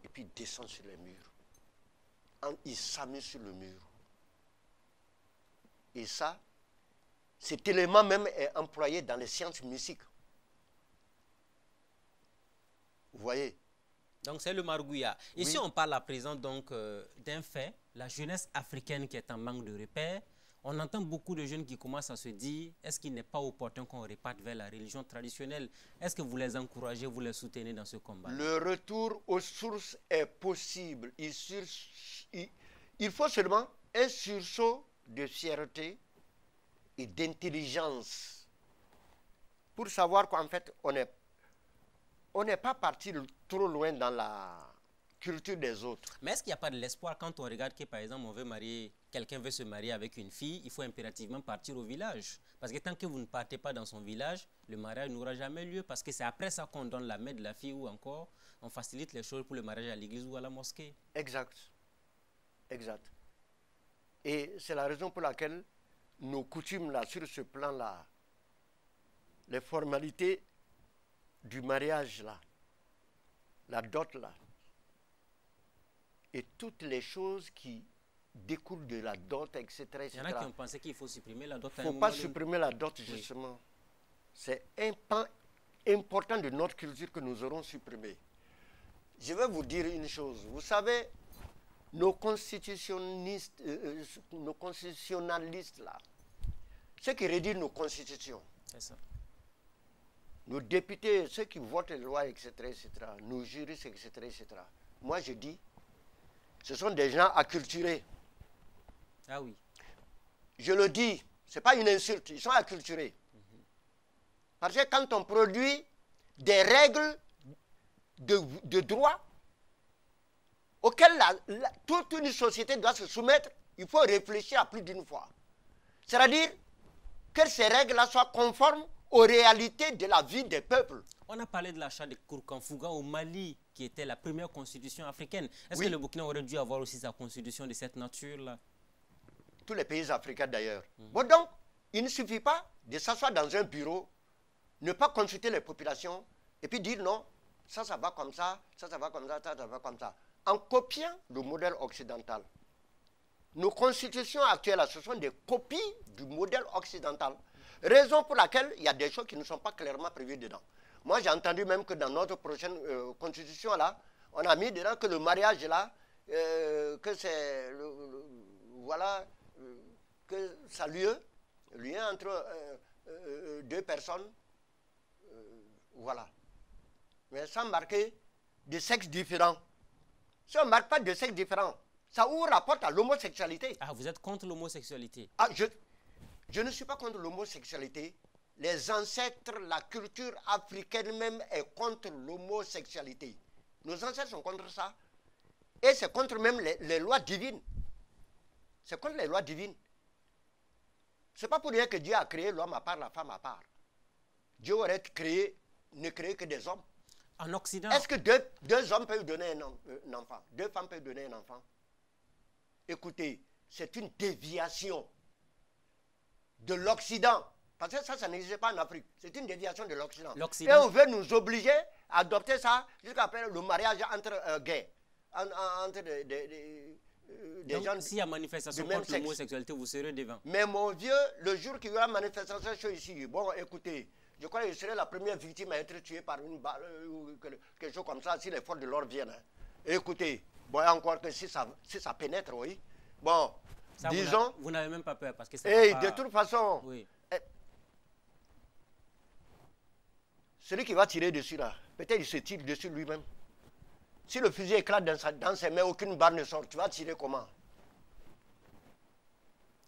et puis descend sur le mur. Il s'amuse sur le mur. Et ça, cet élément même est employé dans les sciences mystiques. Vous voyez? Donc c'est le margouillat. Ici, oui. On parle à présent donc d'un fait, la jeunesse africaine qui est en manque de repères. On entend beaucoup de jeunes qui commencent à se dire, est-ce qu'il n'est pas opportun qu'on reparte vers la religion traditionnelle? Est-ce que vous les encouragez, vous les soutenez dans ce combat? Le retour aux sources est possible. Il faut seulement un sursaut de fierté et d'intelligence pour savoir qu'en fait, on n'est pas parti trop loin dans la culture des autres. Mais est-ce qu'il n'y a pas de l'espoir quand on regarde que, par exemple, quelqu'un veut se marier avec une fille, il faut impérativement partir au village. Parce que tant que vous ne partez pas dans son village, le mariage n'aura jamais lieu. Parce que c'est après ça qu'on donne la main de la fille ou encore on facilite les choses pour le mariage à l'église ou à la mosquée. Exact. Exact. Et c'est la raison pour laquelle nos coutumes, là, sur ce plan-là, les formalités du mariage, là, la dot, là, et toutes les choses qui découlent de la dot, etc. etc. Il y en a qui ont pensé qu'il faut supprimer la dot. Il ne faut pas supprimer la dot, justement. Oui. C'est un pan important de notre culture que nous aurons supprimé. Je vais vous dire une chose. Vous savez, nos constitutionnalistes, là, ceux qui rédigent nos constitutions, c'est ça. Nos députés, ceux qui votent les lois, etc., etc., nos juristes, etc., etc. Moi, je dis, ce sont des gens acculturés. Ah oui. Je le dis, ce n'est pas une insulte, ils sont acculturés. Parce que quand on produit des règles de droit auxquelles toute une société doit se soumettre, il faut réfléchir à plus d'une fois. C'est-à-dire que ces règles-là soient conformes aux réalités de la vie des peuples. On a parlé de l'achat de Kourkanfouga au Mali, qui était la première constitution africaine. Est-ce oui. que le Burkina aurait dû avoir aussi sa constitution de cette nature-là? Tous les pays africains d'ailleurs. Bon donc, il ne suffit pas de s'asseoir dans un bureau, ne pas consulter les populations, et puis dire non, ça va comme ça, ça va comme ça, ça va comme ça. En copiant le modèle occidental. Nos constitutions actuelles, ce sont des copies du modèle occidental. Raison pour laquelle il y a des choses qui ne sont pas clairement prévues dedans. Moi, j'ai entendu même que dans notre prochaine constitution, là, on a mis dedans que le mariage, là, que c'est, voilà, que ça lien entre deux personnes, voilà. Mais sans marquer de sexe différent. Si on ne marque pas de sexe différent, ça ouvre la porte à l'homosexualité. Ah, vous êtes contre l'homosexualité? Ah, je ne suis pas contre l'homosexualité. Les ancêtres, la culture africaine même est contre l'homosexualité. Nos ancêtres sont contre ça. Et c'est contre même les lois divines. C'est contre les lois divines. Ce n'est pas pour rien que Dieu a créé l'homme à part, la femme à part. Dieu aurait ne créé que des hommes. En Occident. Est-ce que deux hommes peuvent donner un enfant? Deux femmes peuvent donner un enfant? Écoutez, c'est une déviation de l'Occident. Parce que ça n'existe pas en Afrique. C'est une déviation de l'Occident. Et on veut nous obliger à adopter ça jusqu'à après le mariage entre gays. Entre des gens. S'il y a manifestation contre l'homosexualité, vous serez devant. Mais mon vieux, le jour qu'il y aura manifestation, je suis ici. Bon, écoutez, je crois que je serai la première victime à être tuée par une balle ou quelque chose comme ça si les forces de l'ordre viennent. Hein. Écoutez, bon, encore que si ça pénètre, oui. Bon, ça, disons. Vous n'avez même pas peur parce que ça. De toute façon. Oui. Celui qui va tirer dessus là, peut-être il se tire dessus lui-même. Si le fusil éclate dans ses mains, aucune barre ne sort, tu vas tirer comment?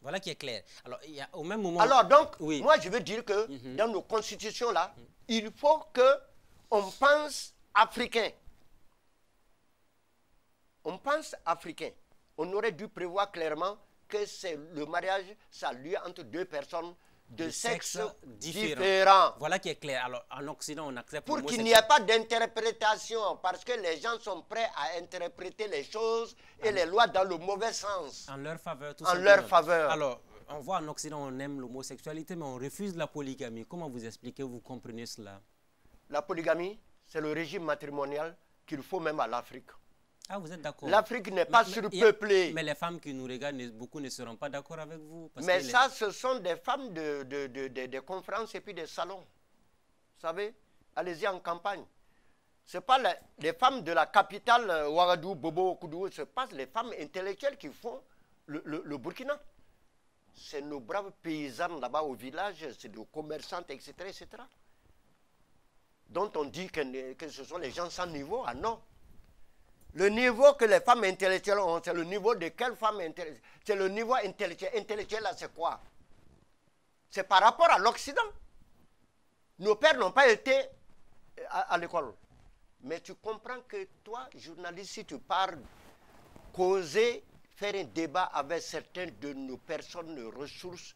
Voilà qui est clair. Alors, il y a au même moment... Alors donc, oui. Moi je veux dire que dans nos constitutions là, il faut qu'on pense africain. On pense africain. On aurait dû prévoir clairement que c'est le mariage, ça a lieu entre deux personnes de sexe différent. Voilà qui est clair. Alors, en Occident, on accepte... Pour qu'il n'y ait pas d'interprétation, parce que les gens sont prêts à interpréter les choses et les lois dans le mauvais sens. En leur faveur, tout simplement. En leur faveur. Alors, on voit en Occident, on aime l'homosexualité, mais on refuse la polygamie. Comment vous expliquez, vous comprenez cela? La polygamie, c'est le régime matrimonial qu'il faut même à l'Afrique. Ah, vous êtes d'accord. L'Afrique n'est pas surpeuplée. Mais les femmes qui nous regardent, beaucoup ne seront pas d'accord avec vous. Parce mais ça, ce sont des femmes de conférences et puis des salons. Vous savez, allez-y en campagne. Ce n'est pas les femmes de la capitale, Ouagadou, Bobo, Koudou, ce n'est pas les femmes intellectuelles qui font le Burkina. C'est nos braves paysannes là-bas au village, c'est des commerçantes, etc., etc. Dont on dit que ce sont les gens sans niveau. Ah non. Le niveau que les femmes intellectuelles ont, c'est le niveau de quelle femme intellectuelle? C'est le niveau intellectuel. Intellectuel, là, c'est quoi? C'est par rapport à l'Occident. Nos pères n'ont pas été à l'école. Mais tu comprends que toi, journaliste, si tu pars causer, faire un débat avec certaines de nos personnes ressources,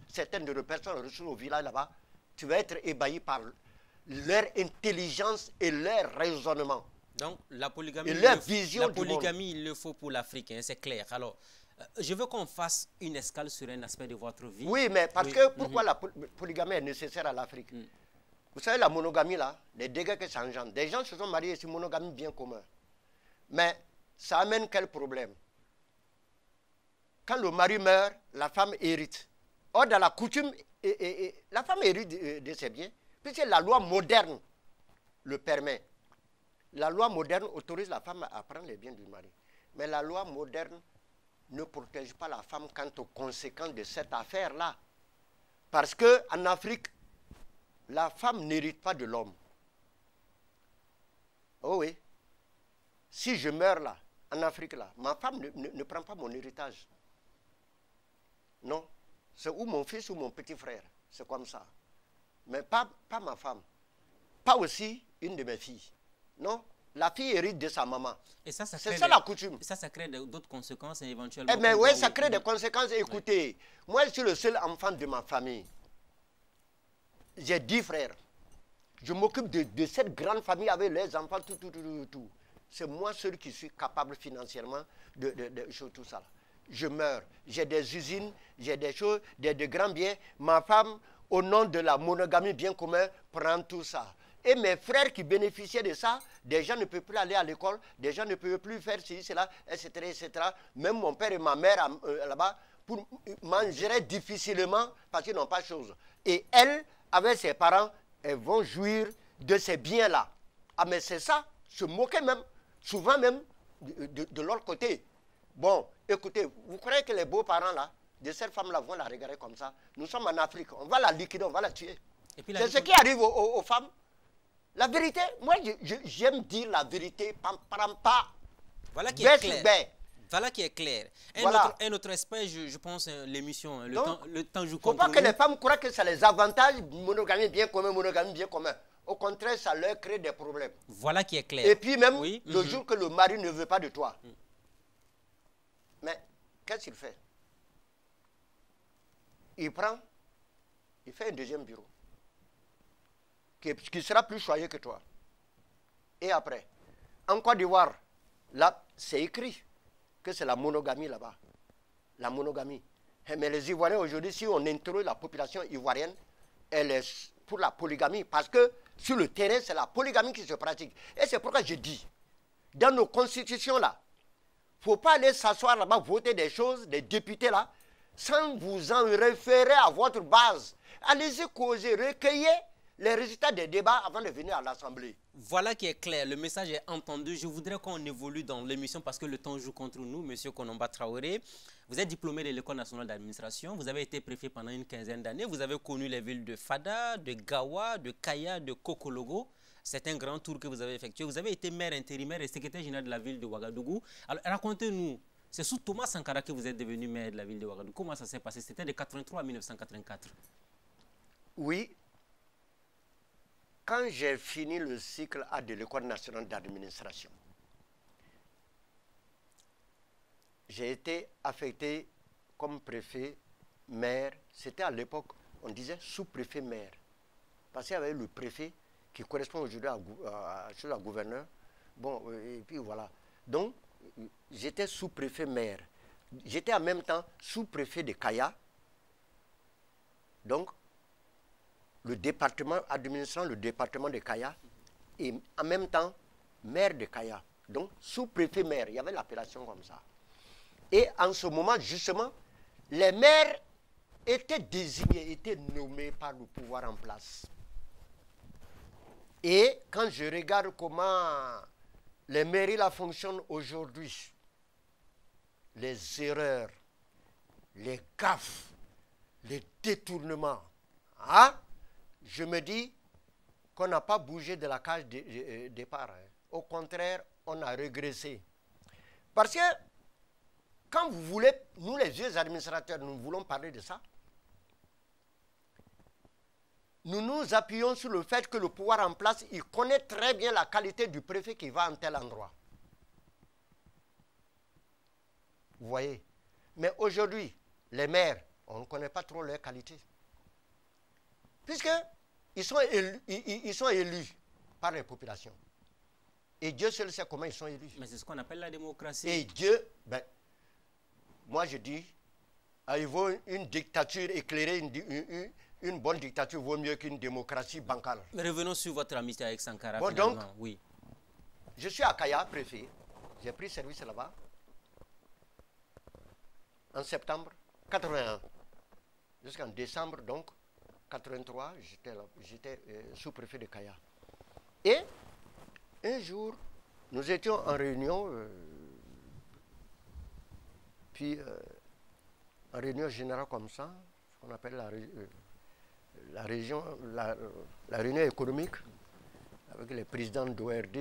au village là-bas, tu vas être ébahi par leur intelligence et leur raisonnement. Donc, la polygamie, il le faut pour l'Afrique, hein, c'est clair. Alors, je veux qu'on fasse une escale sur un aspect de votre vie. Oui, mais parce que pourquoi la polygamie est nécessaire à l'Afrique? Vous savez, la monogamie, là, les dégâts que ça engendre. Des gens se sont mariés, c'est une monogamie bien commun. Mais ça amène quel problème? Quand le mari meurt, la femme hérite. Or, dans la coutume, la femme hérite de ses biens, puisque la loi moderne le permet. La loi moderne autorise la femme à prendre les biens du mari. Mais la loi moderne ne protège pas la femme quant aux conséquences de cette affaire-là. Parce qu'en Afrique, la femme n'hérite pas de l'homme. Oh oui. Si je meurs là, en Afrique là, ma femme ne prend pas mon héritage. Non. C'est ou mon fils ou mon petit frère. C'est comme ça. Mais pas ma femme. Pas aussi une de mes filles. Non. La fille hérite de sa maman. Et ça, c'est ça la coutume. Et ça crée d'autres conséquences éventuellement. Eh bien oui, ça crée des conséquences. Écoutez, moi je suis le seul enfant de ma famille. J'ai 10 frères. Je m'occupe de cette grande famille avec les enfants, tout. C'est moi seul qui suis capable financièrement de tout ça. Je meurs. J'ai des usines, j'ai des choses, des grands biens. Ma femme, au nom de la monogamie bien commun, prend tout ça. Et mes frères qui bénéficiaient de ça, des gens ne peuvent plus aller à l'école, des gens ne peuvent plus faire ceci, cela, etc., etc. Même mon père et ma mère là-bas mangeraient difficilement parce qu'ils n'ont pas de choses. Et elle, avec ses parents, elles vont jouir de ces biens-là. Ah mais c'est ça, se moquer même, souvent même de l'autre côté. Bon, écoutez, vous croyez que les beaux-parents là, de cette femme-là vont la regarder comme ça? Nous sommes en Afrique, on va la liquider, on va la tuer. C'est ce qui arrive aux femmes. La vérité, moi j'aime dire la vérité, pas. Voilà qui est clair. Voilà qui est clair. Un autre aspect, je pense, l'émission, le temps joue contre nous. Il ne faut pas que les femmes croient que ça les avantage, monogamie bien commun. Au contraire, ça leur crée des problèmes. Voilà qui est clair. Et puis même, le jour que le mari ne veut pas de toi. Mais, qu'est-ce qu'il fait? Il fait un deuxième bureau. Qui sera plus choyé que toi. Et après, en Côte d'Ivoire, là, c'est écrit que c'est la monogamie là-bas. La monogamie. Mais les Ivoiriens aujourd'hui, si on interroge la population ivoirienne, elle est pour la polygamie. Parce que sur le terrain, c'est la polygamie qui se pratique. Et c'est pourquoi je dis, dans nos constitutions là, il ne faut pas aller s'asseoir là-bas, voter des choses, des députés là, sans vous en référer à votre base. Allez-y causer, recueillez les résultats des débats avant de venir à l'Assemblée. Voilà qui est clair, le message est entendu. Je voudrais qu'on évolue dans l'émission parce que le temps joue contre nous. Monsieur Konomba Traoré, vous êtes diplômé de l'École nationale d'administration. Vous avez été préfet pendant une quinzaine d'années. Vous avez connu les villes de Fada, de Gawa, de Kaya, de Kokologo. C'est un grand tour que vous avez effectué. Vous avez été maire intérimaire et secrétaire général de la ville de Ouagadougou. Alors racontez-nous, c'est sous Thomas Sankara que vous êtes devenu maire de la ville de Ouagadougou. Comment ça s'est passé? C'était de 83 à 1984. Oui. Quand j'ai fini le cycle A de l'École nationale d'administration, j'ai été affecté comme préfet, maire. C'était à l'époque, on disait sous-préfet maire. Parce qu'il y avait le préfet qui correspond aujourd'hui à gouverneur. Bon, et puis voilà. Donc, j'étais sous-préfet maire. J'étais en même temps sous-préfet de Kaya. Donc, le département, administrant le département de Kaya, et en même temps, maire de Kaya. Donc, sous-préfet maire, il y avait l'appellation comme ça. Et en ce moment, justement, les maires étaient désignés, étaient nommés par le pouvoir en place. Et quand je regarde comment les mairies là fonctionnent aujourd'hui, les erreurs, les gaffes, les détournements, hein? Je me dis qu'on n'a pas bougé de la cage de départ. Hein. Au contraire, on a régressé. Parce que quand vous voulez, nous les vieux administrateurs, nous voulons parler de ça. nous nous appuyons sur le fait que le pouvoir en place, il connaît très bien la qualité du préfet qui va en tel endroit. Vous voyez? Mais aujourd'hui, les maires, on ne connaît pas trop leur qualité. Puisqu'ils sont élus par les populations. Et Dieu seul sait comment ils sont élus. Mais c'est ce qu'on appelle la démocratie. Et Dieu, ben, moi je dis, il vaut une dictature éclairée, une bonne dictature vaut mieux qu'une démocratie bancale. Mais revenons sur votre amitié avec Sankara. Bon, finalement. donc, oui. Je suis à Kaya, préfet. J'ai pris service là-bas en septembre 81. Jusqu'en décembre, donc, 83, j'étais sous-préfet de Kaya. Et un jour, nous étions en réunion, en réunion générale comme ça, ce qu'on appelle la réunion économique, avec les présidents d'ORD,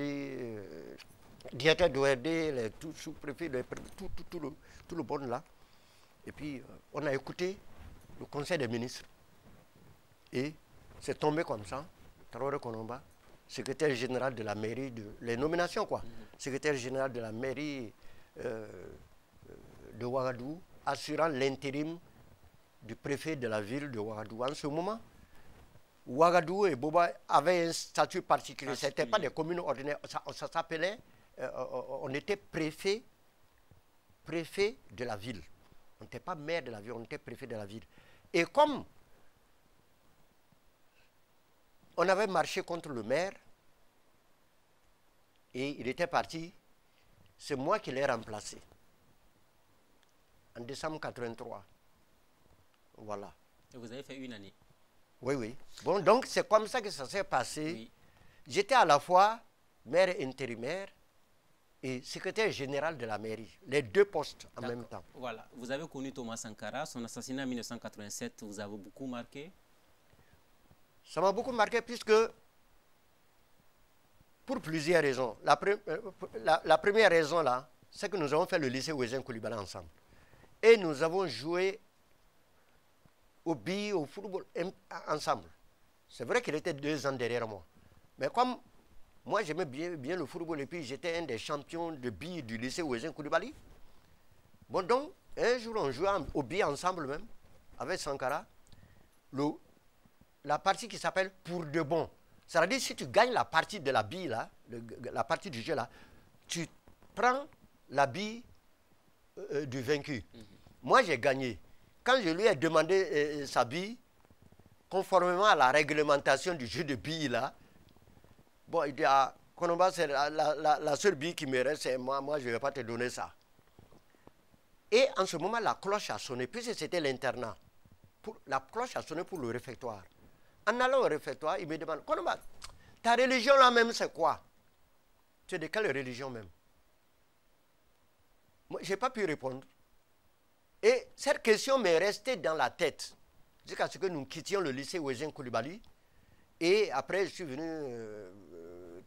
directeurs d'ORD, les sous-préfets, tout le bon là. Et puis, on a écouté le conseil des ministres. Et c'est tombé comme ça, Traoré Konomba, secrétaire général de la mairie, les nominations quoi, secrétaire général de la mairie de Ouagadougou, assurant l'intérim du préfet de la ville de Ouagadougou. En ce moment, Ouagadougou et Boba avaient un statut particulier. Ce n'était pas des communes ordinaires. Ça s'appelait, on était préfet de la ville. On n'était pas maire de la ville, on était préfet de la ville. Et comme on avait marché contre le maire, et il était parti, c'est moi qui l'ai remplacé. En décembre 83. Voilà. Et vous avez fait une année. Oui, oui. Bon, donc c'est comme ça que ça s'est passé. Oui. J'étais à la fois maire intérimaire et secrétaire général de la mairie. Les deux postes en même temps. Voilà. Vous avez connu Thomas Sankara. Son assassinat en 1987 vous a beaucoup marqué? Ça m'a beaucoup marqué puisque, pour plusieurs raisons. La première raison là, c'est que nous avons fait le lycée Ouézin Koulibaly ensemble. Et nous avons joué au billes, au football ensemble. C'est vrai qu'il était 2 ans derrière moi. Mais comme moi j'aimais bien le football et puis j'étais un des champions de billes du lycée Ouézin Koulibaly. Bon donc, un jour on jouait au billes ensemble même, avec Sankara. La partie qui s'appelle pour de bon. C'est-à-dire si tu gagnes la partie de la bille là, la partie du jeu là, tu prends la bille du vaincu. Moi j'ai gagné. Quand je lui ai demandé sa bille, conformément à la réglementation du jeu de billes là, bon il dit ah, Konomba c'est la seule bille qui me reste, c'est moi je ne vais pas te donner ça. Et en ce moment la cloche a sonné, puisque c'était l'internat. La cloche a sonné pour le réfectoire. En allant au réfectoire, il me demande, Konomba, ta religion là même c'est quoi? Tu es de quelle religion même? Moi, je n'ai pas pu répondre. Et cette question m'est restée dans la tête jusqu'à ce que nous quittions le lycée Ouézin Koulibaly. Et après, je suis venu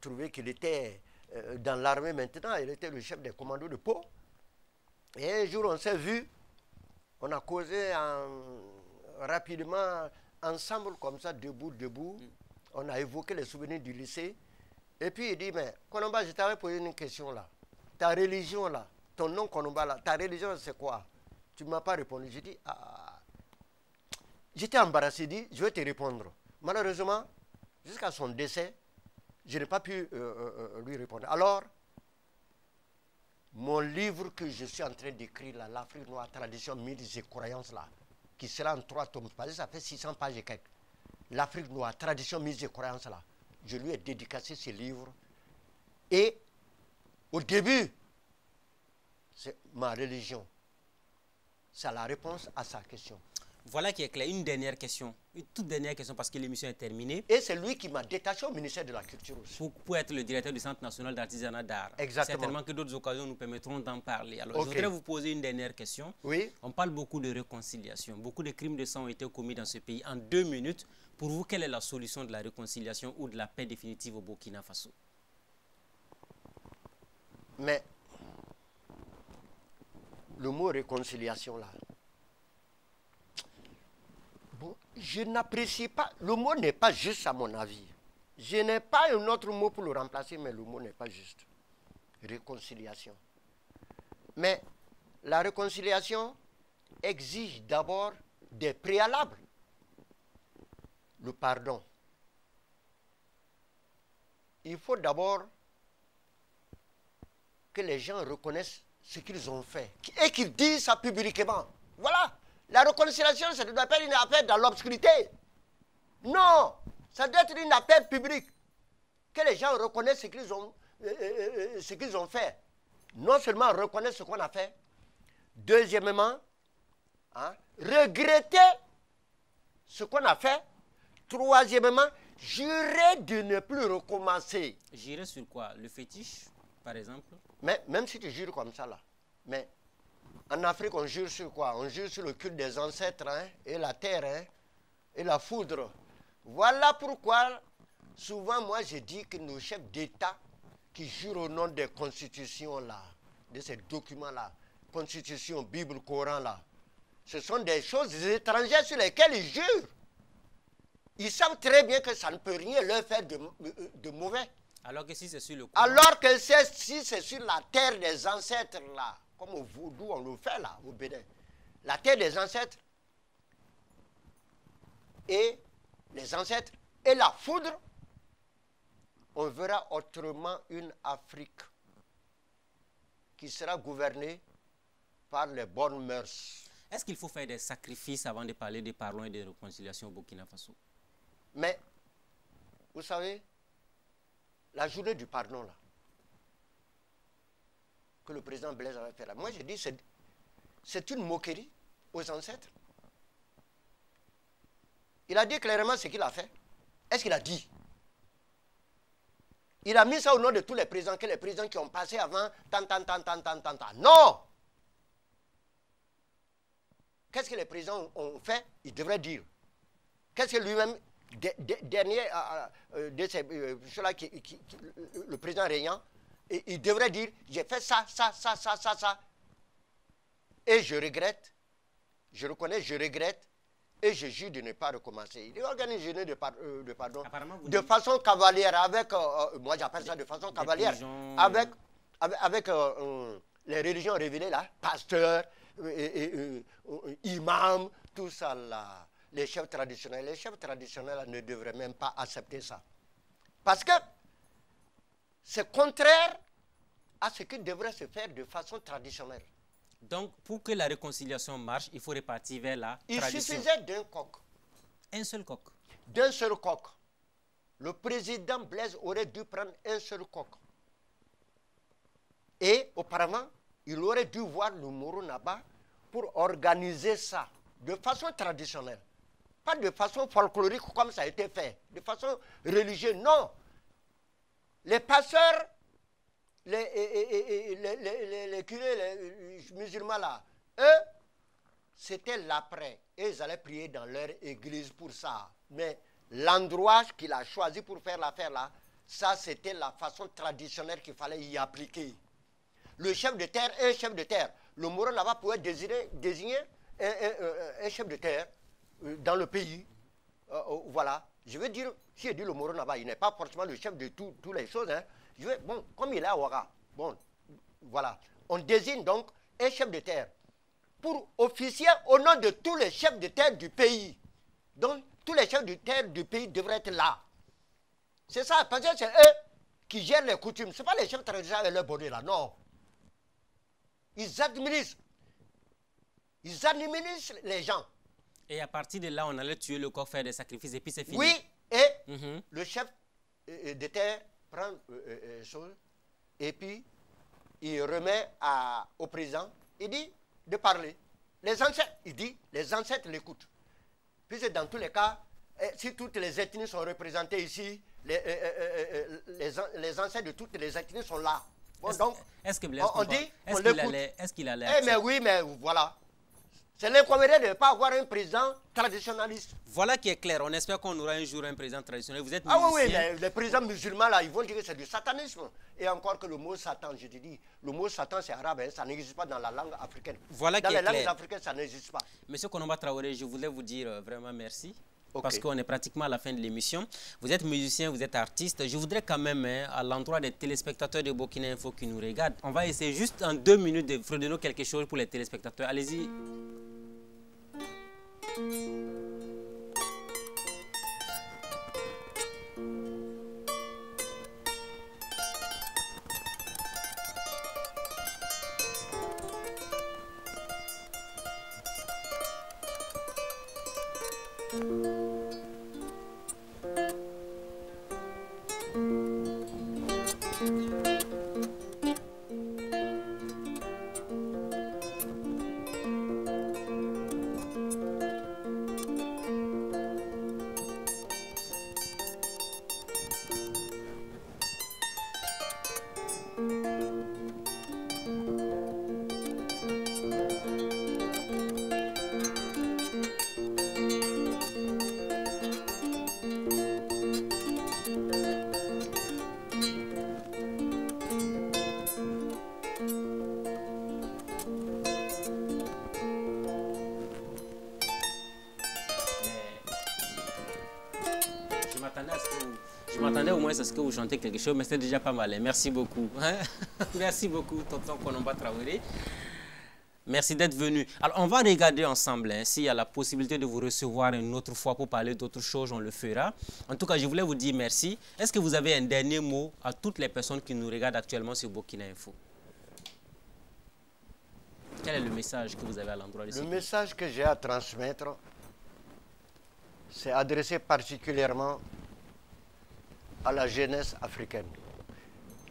trouver qu'il était dans l'armée maintenant. Il était le chef des commandos de Pau. Et un jour, on s'est vu. On a causé rapidement, ensemble, comme ça, debout. On a évoqué les souvenirs du lycée. Et puis, il dit, mais Konomba, je t'avais posé une question là. Ta religion là, ton nom Konomba là, ta religion c'est quoi? Tu ne m'as pas répondu. J'ai dit, ah. J'étais embarrassé, dit, je vais te répondre. Malheureusement, jusqu'à son décès, je n'ai pas pu lui répondre. Alors, mon livre que je suis en train d'écrire là, l'Afrique noire, tradition, mythes et croyances là, qui sera en 3 tomes, parce que ça fait 600 pages et quelques. L'Afrique noire, tradition, mythes et croyances là, je lui ai dédicacé ce livre. Et au début, c'est ma religion. C'est la réponse à sa question. Voilà qui est clair. Une dernière question. Une toute dernière question parce que l'émission est terminée. Et c'est lui qui m'a détaché au ministère de la Culture aussi. Pour être le directeur du Centre national d'artisanat d'art. Exactement. Certainement que d'autres occasions nous permettront d'en parler. Alors, Okay. je voudrais vous poser une dernière question. Oui. On parle beaucoup de réconciliation. Beaucoup de crimes de sang ont été commis dans ce pays. En 2 minutes, pour vous, quelle est la solution de la réconciliation ou de la paix définitive au Burkina Faso? Mais le mot réconciliation là, Bon, je n'apprécie pas, le mot n'est pas juste à mon avis. Je n'ai pas un autre mot pour le remplacer, mais le mot n'est pas juste. Réconciliation. Mais la réconciliation exige d'abord des préalables. Le pardon. Il faut d'abord que les gens reconnaissent ce qu'ils ont fait et qu'ils disent ça publiquement. Voilà. La réconciliation, ça ne doit pas être une affaire dans l'obscurité. Non. Ça doit être une affaire publique. Que les gens reconnaissent ce qu'ils ont fait. Non seulement reconnaître ce qu'on a fait. Deuxièmement, regretter ce qu'on a fait. Troisièmement, jurer de ne plus recommencer. Jurer sur quoi? Le fétiche, par exemple? Mais même si tu jures comme ça, là. Mais en Afrique, on jure sur quoi? On jure sur le culte des ancêtres, et la terre, et la foudre. Voilà pourquoi, souvent, moi, je dis que nos chefs d'État qui jurent au nom des constitutions, là, de ces documents-là, Constitution, Bible, Coran, là, ce sont des choses étrangères sur lesquelles ils jurent. Ils savent très bien que ça ne peut rien leur faire de mauvais. Alors que si c'est sur le Coran. Alors que si c'est sur la terre des ancêtres, là, comme au Vaudou, on le fait, là, au Bénin, la terre des ancêtres, et les ancêtres, et la foudre, on verra autrement une Afrique qui sera gouvernée par les bonnes mœurs. Est-ce qu'il faut faire des sacrifices avant de parler de pardon et de réconciliation au Burkina Faso? Mais, vous savez, la journée du pardon, là, que le président Blaise avait fait là, moi je dis c'est une moquerie aux ancêtres. Il a dit clairement ce qu'il a fait. Est-ce qu'il a dit? Il a mis ça au nom de tous les présidents, que les présidents qui ont passé avant, tant. Non! Qu'est-ce que les présidents ont fait? Il devrait dire. Qu'est-ce que lui-même, dernier, le président régnant, il devrait dire, j'ai fait ça. Et je regrette, je reconnais, je regrette, et je jure de ne pas recommencer. Il organise une journée de pardon de façon cavalière, avec, moi j'appelle ça de façon cavalière, avec les religions révélées là, pasteurs, imams, tout ça là, les chefs traditionnels. Les chefs traditionnels là, ne devraient même pas accepter ça. Parce que c'est contraire à ce qui devrait se faire de façon traditionnelle. Donc, pour que la réconciliation marche, il faut repartir vers la tradition. Il suffisait d'un coq. Un seul coq. D'un seul coq. Le président Blaise aurait dû prendre un seul coq. Et auparavant, il aurait dû voir le Moro Naba pour organiser ça de façon traditionnelle. Pas de façon folklorique comme ça a été fait. De façon religieuse, non. Les pasteurs, les curés, les musulmans là, eux, c'était l'après. Et ils allaient prier dans leur église pour ça. Mais l'endroit qu'il a choisi pour faire l'affaire là, ça c'était la façon traditionnelle qu'il fallait y appliquer. Le chef de terre, un chef de terre. Le Moro là-bas pouvait désigner un chef de terre dans le pays. Voilà. Je veux dire, si je dis le Moro là-bas, il n'est pas forcément le chef de toutes les choses. Hein. Bon, comme il est à Ouaga, bon, voilà. On désigne donc un chef de terre pour officier au nom de tous les chefs de terre du pays. Donc, tous les chefs de terre du pays devraient être là. C'est ça, parce que c'est eux qui gèrent les coutumes. Ce n'est pas les chefs traditionnels avec leur bonnet là, non. Ils administrent les gens. Et à partir de là, on allait tuer le coq, faire des sacrifices et puis c'est fini. Oui, et le chef de terre prend chose et puis il remet au président, il dit de parler. Les ancêtres, il dit, les ancêtres l'écoutent. Puisque dans tous les cas, si toutes les ethnies sont représentées ici, les ancêtres de toutes les ethnies sont là. Bon, donc, est-ce que Blaise on dit, est-ce qu'il allait mais oui, mais voilà. C'est l'inconvénient de ne pas avoir un président traditionnaliste. Voilà qui est clair. On espère qu'on aura un jour un président traditionnel. Vous êtes musicien. Ah musicien. oui, les présidents musulmans, là, ils vont dire que c'est du satanisme. Et encore que le mot Satan, je te dis, le mot Satan, c'est arabe, hein, ça n'existe pas dans la langue africaine. Voilà dans qui est les clair. langues africaines, ça n'existe pas. Monsieur Konomba Traoré, je voulais vous dire vraiment merci. Okay. Parce qu'on est pratiquement à la fin de l'émission. Vous êtes musicien, vous êtes artiste. Je voudrais quand même, à l'endroit des téléspectateurs de Burkina Info qui nous regardent, on va essayer juste en 2 minutes de fredonner quelque chose pour les téléspectateurs. Allez-y. Je m'attendais au moins à ce que vous chantez quelque chose, mais c'est déjà pas mal. Merci beaucoup. Merci beaucoup, tonton Konomba Traoré. Merci d'être venu. Alors, on va regarder ensemble. S'il y a la possibilité de vous recevoir une autre fois pour parler d'autres choses, on le fera. En tout cas, je voulais vous dire merci. Est-ce que vous avez un dernier mot à toutes les personnes qui nous regardent actuellement sur Burkina Info? Quel est le message que vous avez à l'endroit de ce pays? Le message que j'ai à transmettre, c'est adressé particulièrement à la jeunesse africaine.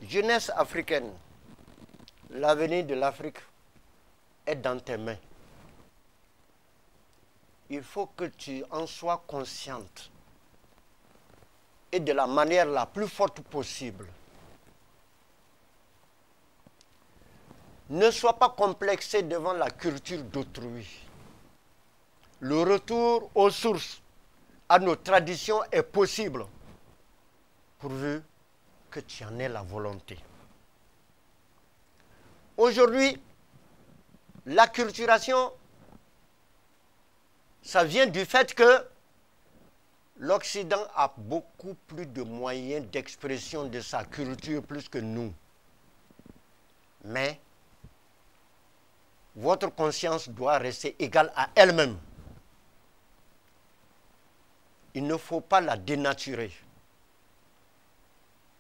Jeunesse africaine, l'avenir de l'Afrique est dans tes mains. Il faut que tu en sois consciente et de la manière la plus forte possible. Ne sois pas complexé devant la culture d'autrui. Le retour aux sources, à nos traditions est possible, pourvu que tu en aies la volonté. Aujourd'hui, l'acculturation, ça vient du fait que l'Occident a beaucoup plus de moyens d'expression de sa culture plus que nous. Mais votre conscience doit rester égale à elle-même. Il ne faut pas la dénaturer.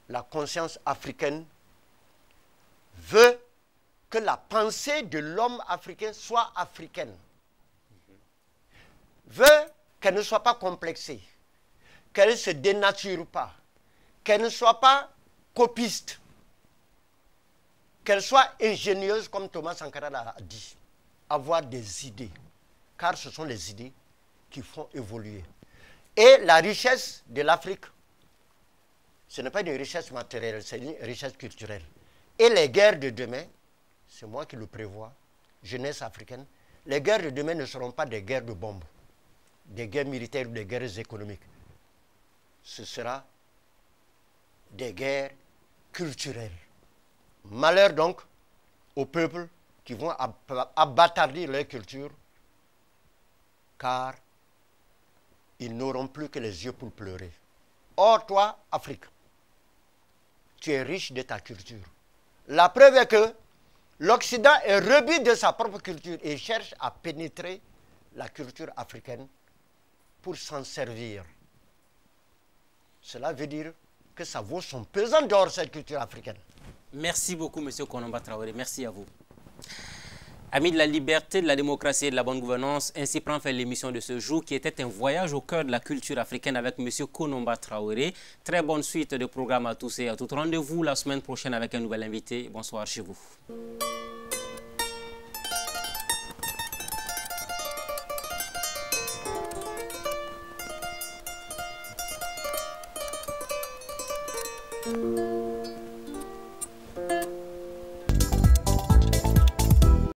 La conscience africaine veut que la pensée de l'homme africain soit africaine. Veut qu'elle ne soit pas complexée, qu'elle ne se dénature pas, qu'elle ne soit pas copiste, qu'elle soit ingénieuse comme Thomas Sankara l'a dit. Avoir des idées, car ce sont les idées qui font évoluer. Et la richesse de l'Afrique, ce n'est pas une richesse matérielle, c'est une richesse culturelle. Et les guerres de demain, c'est moi qui le prévois, jeunesse africaine, les guerres de demain ne seront pas des guerres de bombes, des guerres militaires ou des guerres économiques. Ce sera des guerres culturelles. Malheur donc aux peuples qui vont abattardir leur culture, car ils n'auront plus que les yeux pour pleurer. Or, toi, Afrique, tu es riche de ta culture. La preuve est que l'Occident est rebut de sa propre culture et cherche à pénétrer la culture africaine pour s'en servir. Cela veut dire que ça vaut son pesant d'or, cette culture africaine. Merci beaucoup, M. Konomba Traoré. Merci à vous. Amis de la liberté, de la démocratie et de la bonne gouvernance, ainsi prend fin l'émission de ce jour qui était un voyage au cœur de la culture africaine avec M. Konomba Traoré. Très bonne suite de programme à tous et à toutes. Rendez-vous la semaine prochaine avec un nouvel invité. Bonsoir chez vous.